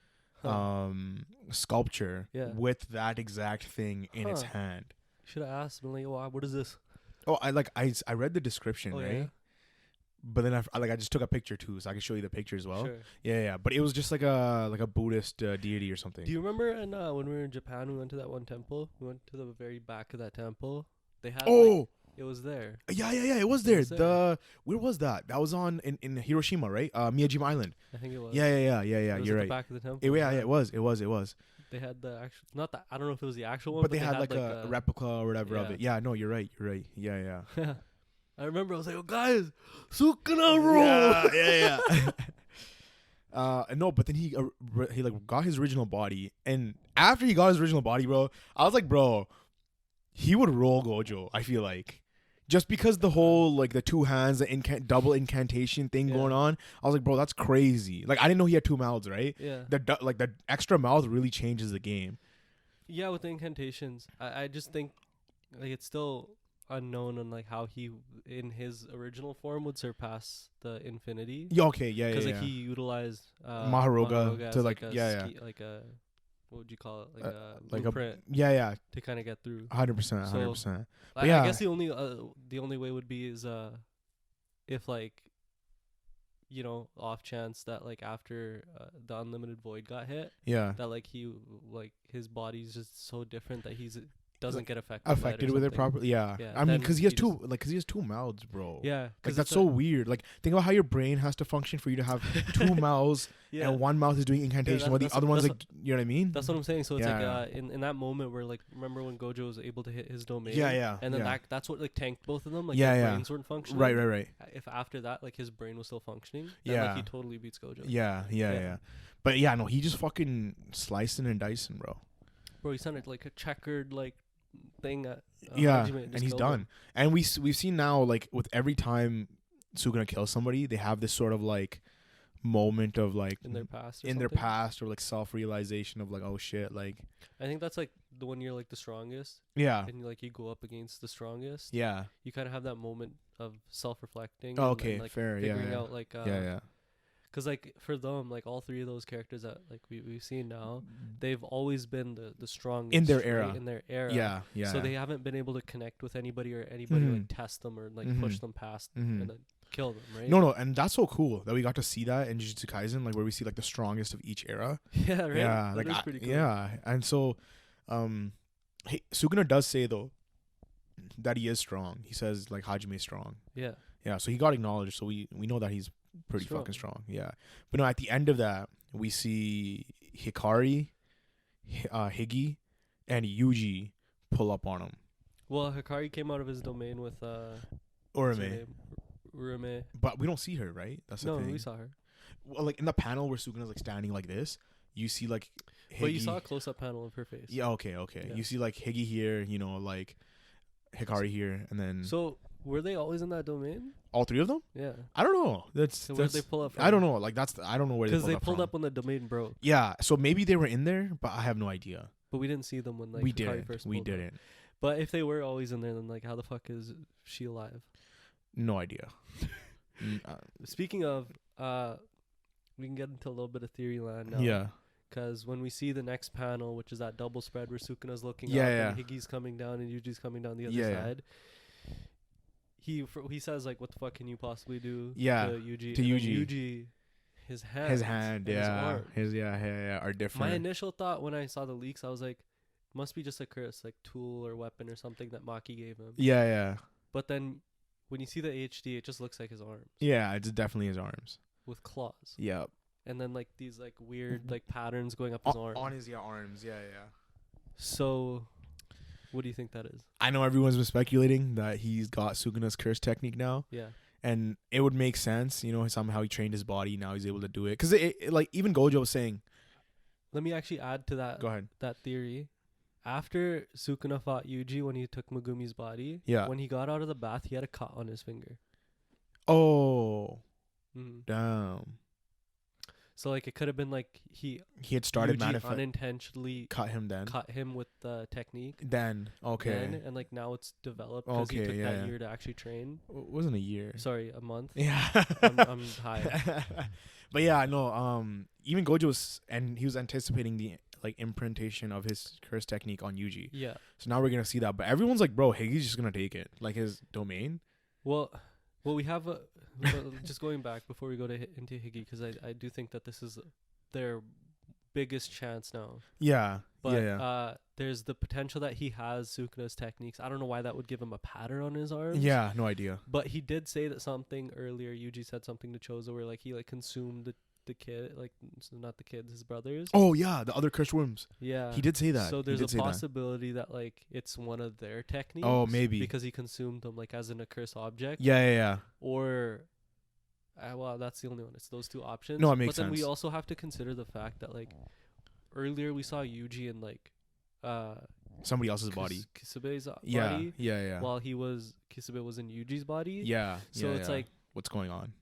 Speaker 1: sculpture with that exact thing in its hand.
Speaker 2: Should have asked me, like, wow, what is this?
Speaker 1: Oh, I read the description, right? Yeah? But then I just took a picture too, so I can show you the picture as well. Sure. Yeah. But it was just like a Buddhist deity or something.
Speaker 2: Do you remember? And when we were in Japan, we went to that one temple. We went to the very back of that temple. They had it was there.
Speaker 1: Yeah. It was there. Where was that? That was in Hiroshima, right? Miyajima Island.
Speaker 2: I think it was.
Speaker 1: Yeah.
Speaker 2: You're right. The back of the temple.
Speaker 1: It was.
Speaker 2: They had the actual, I don't know if it was the actual one,
Speaker 1: but they had like a replica or whatever of it. Yeah, no, you're right. Yeah.
Speaker 2: I remember I was like, "Oh, guys, Sukuna roll!"
Speaker 1: Yeah. No, but then he like got his original body, and after he got his original body, bro, I was like, bro, he would roll Gojo. I feel like just because the whole like the 2 hands, the double incantation thing going on, I was like, bro, that's crazy. Like I didn't know he had 2 mouths, right?
Speaker 2: Yeah.
Speaker 1: The extra mouth really changes the game.
Speaker 2: Yeah, with the incantations, I just think like it's still unknown on like how he in his original form would surpass the infinity.
Speaker 1: Yeah, okay, yeah,
Speaker 2: because he utilized
Speaker 1: Maharoga to like
Speaker 2: like a what would you call it, like a blueprint,
Speaker 1: to
Speaker 2: kind of get through.
Speaker 1: 100%.
Speaker 2: I guess the only way would be is if like off chance that like after the unlimited void got hit, that like he like his body's just so different that he's doesn't get affected
Speaker 1: with it properly. Yeah. I mean, because he has two mouths, bro.
Speaker 2: Yeah.
Speaker 1: Like that's so weird. Like think about how your brain has to function for you to have two mouths, and one mouth is doing incantation while the other one's like, you know what I mean?
Speaker 2: That's what I'm saying. So it's like in that moment where like, remember when Gojo was able to hit his domain?
Speaker 1: Yeah.
Speaker 2: And then that's what like tanked both of them. Like their brains weren't functioning.
Speaker 1: Right.
Speaker 2: If after that like his brain was still functioning, then like he totally beats Gojo.
Speaker 1: Yeah. But yeah, no, he just fucking slicing and dicing, bro.
Speaker 2: Bro, he sounded like a checkered like thing.
Speaker 1: And he's done. And we've seen now, like with every time Sukuna kills somebody, they have this sort of like moment of like
Speaker 2: in their past
Speaker 1: or like self-realization of like, oh shit, like
Speaker 2: I think that's like the one you're like the strongest.
Speaker 1: Yeah.
Speaker 2: And like you go up against the strongest.
Speaker 1: Yeah.
Speaker 2: You kind of have that moment of self-reflecting.
Speaker 1: Oh, okay,
Speaker 2: and, like,
Speaker 1: fair.
Speaker 2: Figuring out like
Speaker 1: yeah.
Speaker 2: Because like for them, like all three of those characters that like we've seen now, they've always been the strongest
Speaker 1: in their era.
Speaker 2: Right? In their era.
Speaker 1: Yeah.
Speaker 2: So they haven't been able to connect with anybody or anybody like test them or like push them past and then kill them, right?
Speaker 1: No, and that's so cool that we got to see that in Jujutsu Kaisen, like where we see like the strongest of each era.
Speaker 2: Yeah, right.
Speaker 1: Yeah,
Speaker 2: that is pretty cool.
Speaker 1: Yeah, and so, Sukuna does say though that he is strong. He says like Hajime's strong.
Speaker 2: Yeah.
Speaker 1: Yeah, so he got acknowledged. So we know that he's pretty fucking strong. Yeah, but no, at the end of that, we see Hikari, Higi, and Yuji pull up on him.
Speaker 2: Well, Hikari came out of his domain with
Speaker 1: Urame.
Speaker 2: Urame.
Speaker 1: But we don't see her, right? That's the thing.
Speaker 2: No, we saw her.
Speaker 1: Well, like in the panel where Sukuna's like standing like this, you see like Higi.
Speaker 2: But you saw a close-up panel of her face.
Speaker 1: Yeah, okay. Yeah. You see like Higi here, you know, like Hikari here, and then.
Speaker 2: So were they always in that domain?
Speaker 1: All three of them?
Speaker 2: Yeah.
Speaker 1: I don't know.
Speaker 2: So where did they pull up from?
Speaker 1: I don't know. Like I don't know where they pulled up from.
Speaker 2: Because they pulled up when the domain broke.
Speaker 1: Yeah. So maybe they were in there, but I have no idea.
Speaker 2: But we didn't see them when like
Speaker 1: we
Speaker 2: Hikari
Speaker 1: didn't.
Speaker 2: first
Speaker 1: We
Speaker 2: pulled
Speaker 1: didn't.
Speaker 2: Up. But if they were always in there, then like how the fuck is she alive?
Speaker 1: No idea.
Speaker 2: Speaking of, we can get into a little bit of theory land now.
Speaker 1: Yeah.
Speaker 2: Because when we see the next panel, which is that double spread where Sukuna's looking up and Higi's coming down and Yuji's coming down the other side, he says like, "What the fuck can you possibly do?" to Yuji. Yuji, his hand,
Speaker 1: his are different.
Speaker 2: My initial thought when I saw the leaks, I was like, must be just a curse, like tool or weapon or something that Maki gave him.
Speaker 1: Yeah.
Speaker 2: But then when you see the HD, it just looks like his arms.
Speaker 1: Yeah, it's definitely his arms
Speaker 2: with claws.
Speaker 1: Yep.
Speaker 2: And then like these like weird like patterns going up his arms.
Speaker 1: On his arms, yeah.
Speaker 2: So, what do you think that is?
Speaker 1: I know everyone's been speculating that he's got Sukuna's curse technique now.
Speaker 2: Yeah.
Speaker 1: And it would make sense, you know, somehow he trained his body, now he's able to do it. Because it like even Gojo was saying.
Speaker 2: Let me actually add to that.
Speaker 1: Go ahead.
Speaker 2: That theory. After Sukuna fought Yuji when he took Megumi's body, when he got out of the bath, he had a cut on his finger. Oh.
Speaker 1: Damn.
Speaker 2: So like it could have been like he
Speaker 1: had started
Speaker 2: unintentionally
Speaker 1: cut
Speaker 2: him with the technique.
Speaker 1: Then
Speaker 2: and like now it's developed because he took that year to actually train.
Speaker 1: It wasn't a year.
Speaker 2: Sorry, a month.
Speaker 1: Yeah.
Speaker 2: I'm high.
Speaker 1: But yeah, no. Even Gojo he was anticipating the like imprintation of his curse technique on Yuji.
Speaker 2: Yeah.
Speaker 1: So now we're gonna see that, but everyone's like, bro, Higi's just gonna take it, like his domain.
Speaker 2: Well, we have just going back before we go into Higi, because I do think that this is their biggest chance now.
Speaker 1: Yeah.
Speaker 2: But there's the potential that he has Sukuna's techniques. I don't know why that would give him a pattern on his arms.
Speaker 1: Yeah, no idea.
Speaker 2: But he did say that something earlier. Yuji said something to Chozo where like he like consumed the kid, like not the kids, his brothers.
Speaker 1: Oh yeah, the other cursed worms.
Speaker 2: Yeah,
Speaker 1: he did say that.
Speaker 2: So there's a possibility that like it's one of their techniques.
Speaker 1: Oh, maybe
Speaker 2: because he consumed them like as an accursed object.
Speaker 1: Yeah.
Speaker 2: Or, well, that's the only one. It's those two options.
Speaker 1: No, it makes sense.
Speaker 2: But then we also have to consider the fact that like earlier we saw Yuji in like
Speaker 1: somebody else's body,
Speaker 2: Kisabe's body.
Speaker 1: Yeah.
Speaker 2: While Kisabe was in Yuji's body.
Speaker 1: Yeah.
Speaker 2: So it's like,
Speaker 1: what's going on?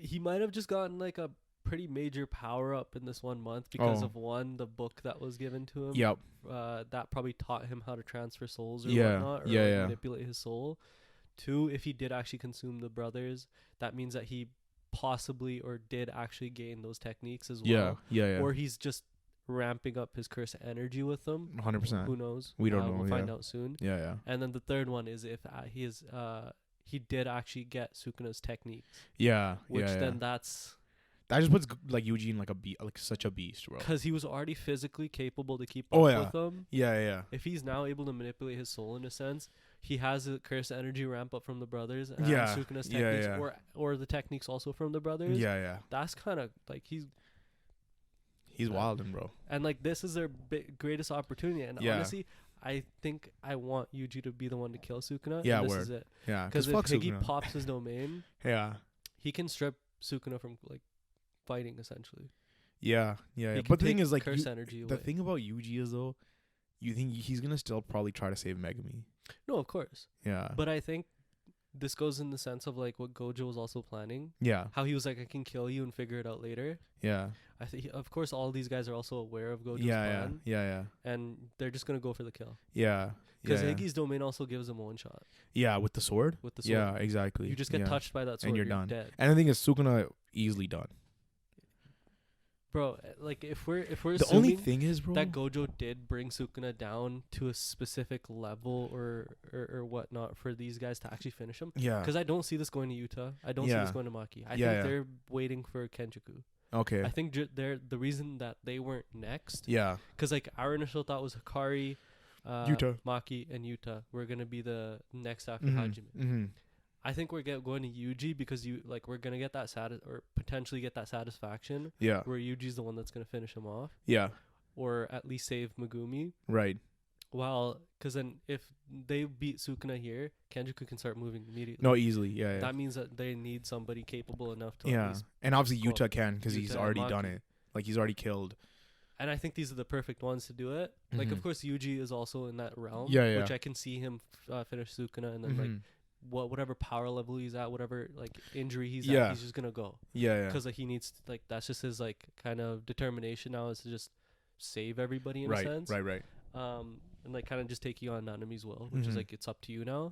Speaker 2: He might have just gotten like a pretty major power up in this 1 month because of the book that was given to him.
Speaker 1: Yep.
Speaker 2: That probably taught him how to transfer souls or whatnot, or manipulate his soul. 2, if he did actually consume the brothers, that means that he possibly or did actually gain those techniques as well.
Speaker 1: Yeah.
Speaker 2: Or he's just ramping up his curse energy with them.
Speaker 1: 100%.
Speaker 2: Who knows?
Speaker 1: We don't know.
Speaker 2: We'll find out soon.
Speaker 1: Yeah.
Speaker 2: And then the third one is if he did actually get Sukuna's techniques.
Speaker 1: Yeah.
Speaker 2: Which then that's
Speaker 1: That just puts like Yuji in like like such a beast, bro.
Speaker 2: Because he was already physically capable to keep up with them.
Speaker 1: Yeah.
Speaker 2: If he's now able to manipulate his soul in a sense, he has a curse energy ramp up from the brothers and Sukuna's techniques, or the techniques also from the brothers.
Speaker 1: Yeah.
Speaker 2: That's kind of like he's
Speaker 1: wilding, bro.
Speaker 2: And like this is their greatest opportunity. And honestly, I think I want Yuji to be the one to kill Sukuna.
Speaker 1: Yeah,
Speaker 2: and this is it.
Speaker 1: Yeah,
Speaker 2: because if Higgy pops his domain, he can strip Sukuna from like fighting essentially.
Speaker 1: Yeah. But the thing is, like,
Speaker 2: curse energy
Speaker 1: the
Speaker 2: away.
Speaker 1: thing about Yuji is though, you think he's gonna still probably try to save Megumi?
Speaker 2: No, of course.
Speaker 1: Yeah.
Speaker 2: But I think this goes in the sense of like what Gojo was also planning.
Speaker 1: Yeah.
Speaker 2: How he was like, I can kill you and figure it out later.
Speaker 1: Yeah.
Speaker 2: I think, of course, all these guys are also aware of Gojo's
Speaker 1: plan. Yeah.
Speaker 2: And they're just gonna go for the kill.
Speaker 1: Yeah.
Speaker 2: Because Higgy's domain also gives him one shot.
Speaker 1: Yeah, with the sword.
Speaker 2: Yeah,
Speaker 1: exactly.
Speaker 2: You just get touched by that sword,
Speaker 1: and you're done.
Speaker 2: Dead.
Speaker 1: And the thing is, Sukuna easily done.
Speaker 2: Bro, like if we're
Speaker 1: the only thing is, bro,
Speaker 2: that Gojo did bring Sukuna down to a specific level or whatnot for these guys to actually finish him.
Speaker 1: Yeah.
Speaker 2: Because I don't see this going to Yuta. I don't see this going to Maki. I think they're waiting for Kenjaku.
Speaker 1: Okay.
Speaker 2: I think they're the reason that they weren't next.
Speaker 1: Yeah.
Speaker 2: Because like our initial thought was Hikari,
Speaker 1: Yuta,
Speaker 2: Maki, and Yuta were gonna be the next after Hajime.
Speaker 1: Mm-hmm.
Speaker 2: I think we're going to Yuji because we're gonna get that or potentially get that satisfaction.
Speaker 1: Yeah.
Speaker 2: Where Yuji's the one that's gonna finish him off.
Speaker 1: Yeah.
Speaker 2: Or at least save Megumi.
Speaker 1: Right.
Speaker 2: Well, because then if they beat Sukuna here, Kenjaku can start moving immediately.
Speaker 1: No, easily. Yeah.
Speaker 2: That means that they need somebody capable enough to.
Speaker 1: Yeah. And obviously Yuta can because he's already done it. Like he's already killed.
Speaker 2: And I think these are the perfect ones to do it. Mm-hmm. Like, of course, Yuji is also in that realm.
Speaker 1: Yeah.
Speaker 2: Which I can see him finish Sukuna and then like. Whatever power level he's at, whatever like injury he's at, he's just gonna go. Yeah. Because like he needs like that's just his like kind of determination now is to just save everybody in a sense.
Speaker 1: Right.
Speaker 2: And like kind of just take you on Nanami's will, which is like it's up to you now.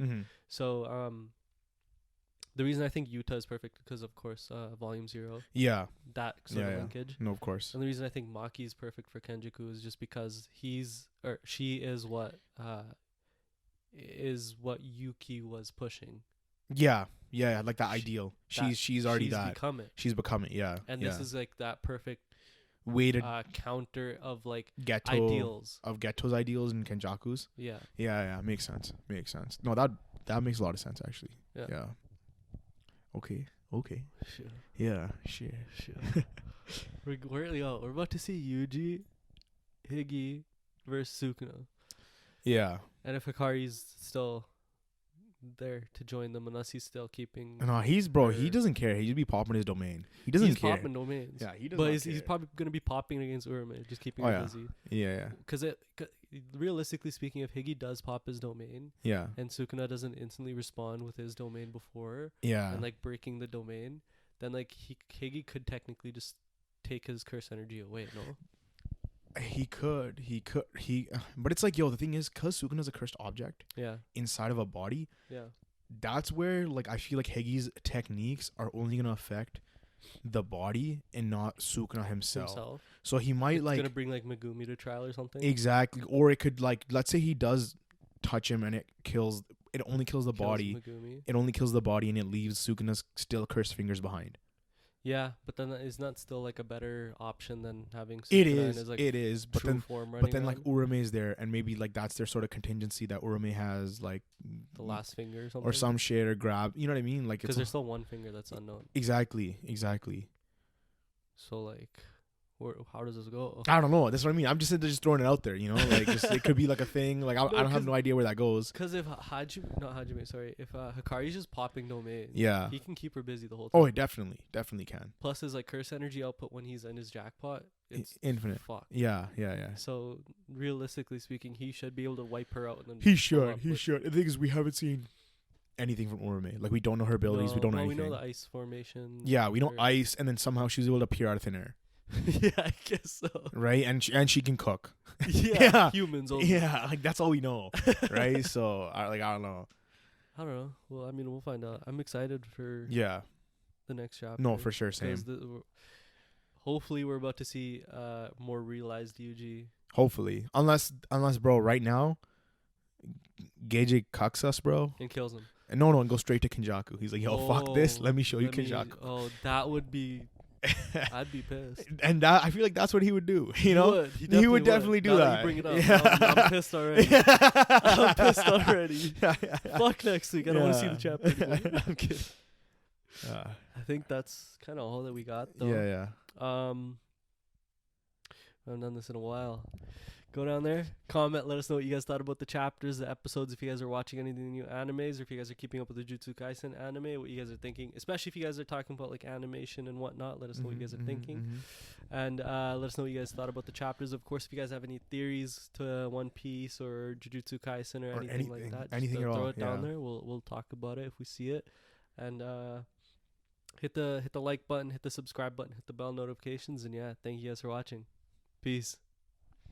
Speaker 2: So the reason I think Yuta is perfect because of course Volume 0. Yeah. That sort of linkage.
Speaker 1: No, of course.
Speaker 2: And the reason I think Maki is perfect for Kenjaku is just because she is what Yuki was pushing. Yeah,
Speaker 1: like that ideal. She's already that.
Speaker 2: Become it.
Speaker 1: She's become it, yeah.
Speaker 2: And this is like that perfect
Speaker 1: way to
Speaker 2: counter of like
Speaker 1: ideals. Of Geto's ideals and Kenjaku's. Yeah, makes sense. No, that makes a lot of sense actually. Yeah. Okay.
Speaker 2: Sure.
Speaker 1: Yeah, sure.
Speaker 2: We're about to see Yuji, Higgy versus Sukuna.
Speaker 1: Yeah.
Speaker 2: And if Hikari's still there to join them, unless he's still keeping.
Speaker 1: No, he doesn't care. He just be popping his domain. He doesn't care.
Speaker 2: He's popping domains.
Speaker 1: Yeah, he doesn't.
Speaker 2: But he's probably gonna be popping against Urame, just keeping him busy.
Speaker 1: Yeah.
Speaker 2: Because realistically speaking, if Higgy does pop his domain, and Sukuna doesn't instantly respond with his domain before, and like breaking the domain, then like Higgy could technically just take his curse energy away. No.
Speaker 1: He could, but it's like, the thing is, cause Sukuna's a cursed object, inside of a body, that's where like I feel like Higgy's techniques are only gonna affect the body and not Sukuna himself. So he might it's
Speaker 2: gonna bring like Megumi to trial or something.
Speaker 1: Exactly, or it could like, let's say he does touch him and it only kills the body.
Speaker 2: Megumi.
Speaker 1: It only kills the body and it leaves Sukuna's still cursed fingers behind.
Speaker 2: Yeah, but then isn't that still like a better option than having Sukuna in his like
Speaker 1: it is, but then like Urame is there, and maybe like that's their sort of contingency that Urame has like
Speaker 2: the last finger or something,
Speaker 1: or some shit or grab. You know what I mean? Like
Speaker 2: because there's still one finger that's unknown.
Speaker 1: Exactly.
Speaker 2: So like, how does this go?
Speaker 1: I don't know. That's what I mean. I'm just throwing it out there. You know, like it could be like a thing. Like I don't have no idea where that goes.
Speaker 2: Because if if Hikari's just popping domains, he can keep her busy the whole time.
Speaker 1: Oh, he definitely can.
Speaker 2: Plus his like curse energy output when he's in his jackpot, it's
Speaker 1: infinite.
Speaker 2: Fuck.
Speaker 1: Yeah.
Speaker 2: So realistically speaking, he should be able to wipe her out. And then
Speaker 1: he should. The thing is, we haven't seen anything from Urame. Like we don't know her abilities. We don't know anything.
Speaker 2: We know the ice formation.
Speaker 1: Yeah, we know ice, and then somehow she's able to appear out of thin air.
Speaker 2: Yeah, I guess so.
Speaker 1: Right, and she can cook.
Speaker 2: Yeah, humans only.
Speaker 1: Yeah, like that's all we know, right? So I don't know.
Speaker 2: Well, I mean, we'll find out. I'm excited for the next chapter.
Speaker 1: No, for sure, same.
Speaker 2: Hopefully, we're about to see more realized Yuji.
Speaker 1: Hopefully, unless bro, right now, Geiji cucks us, bro,
Speaker 2: and kills him.
Speaker 1: And no, and go straight to Kenjaku. He's like, yo, fuck this. Let me show you Kenjaku.
Speaker 2: That would be I'd be pissed.
Speaker 1: And that, I feel like that's what he would do. You know,
Speaker 2: he
Speaker 1: would definitely do
Speaker 2: now
Speaker 1: that.
Speaker 2: You bring it up.
Speaker 1: Yeah.
Speaker 2: I'm pissed already. I'm pissed already. Fuck next week. I don't want to see the chapter anymore. I'm kidding. I think that's kind of all that we got, though.
Speaker 1: Yeah.
Speaker 2: I haven't done this in a while. Go down there, comment, let us know what you guys thought about the chapters, the episodes, if you guys are watching any of the new animes, or if you guys are keeping up with the Jujutsu Kaisen anime, what you guys are thinking, especially if you guys are talking about like animation and whatnot. Let us know what you guys are thinking. And let us know what you guys thought about the chapters. Of course, if you guys have any theories to One Piece or Jujutsu Kaisen or anything like that,
Speaker 1: anything
Speaker 2: just
Speaker 1: at
Speaker 2: throw
Speaker 1: all,
Speaker 2: it down there. We'll talk about it if we see it. And hit the like button, hit the subscribe button, hit the bell notifications, and yeah, thank you guys for watching. Peace.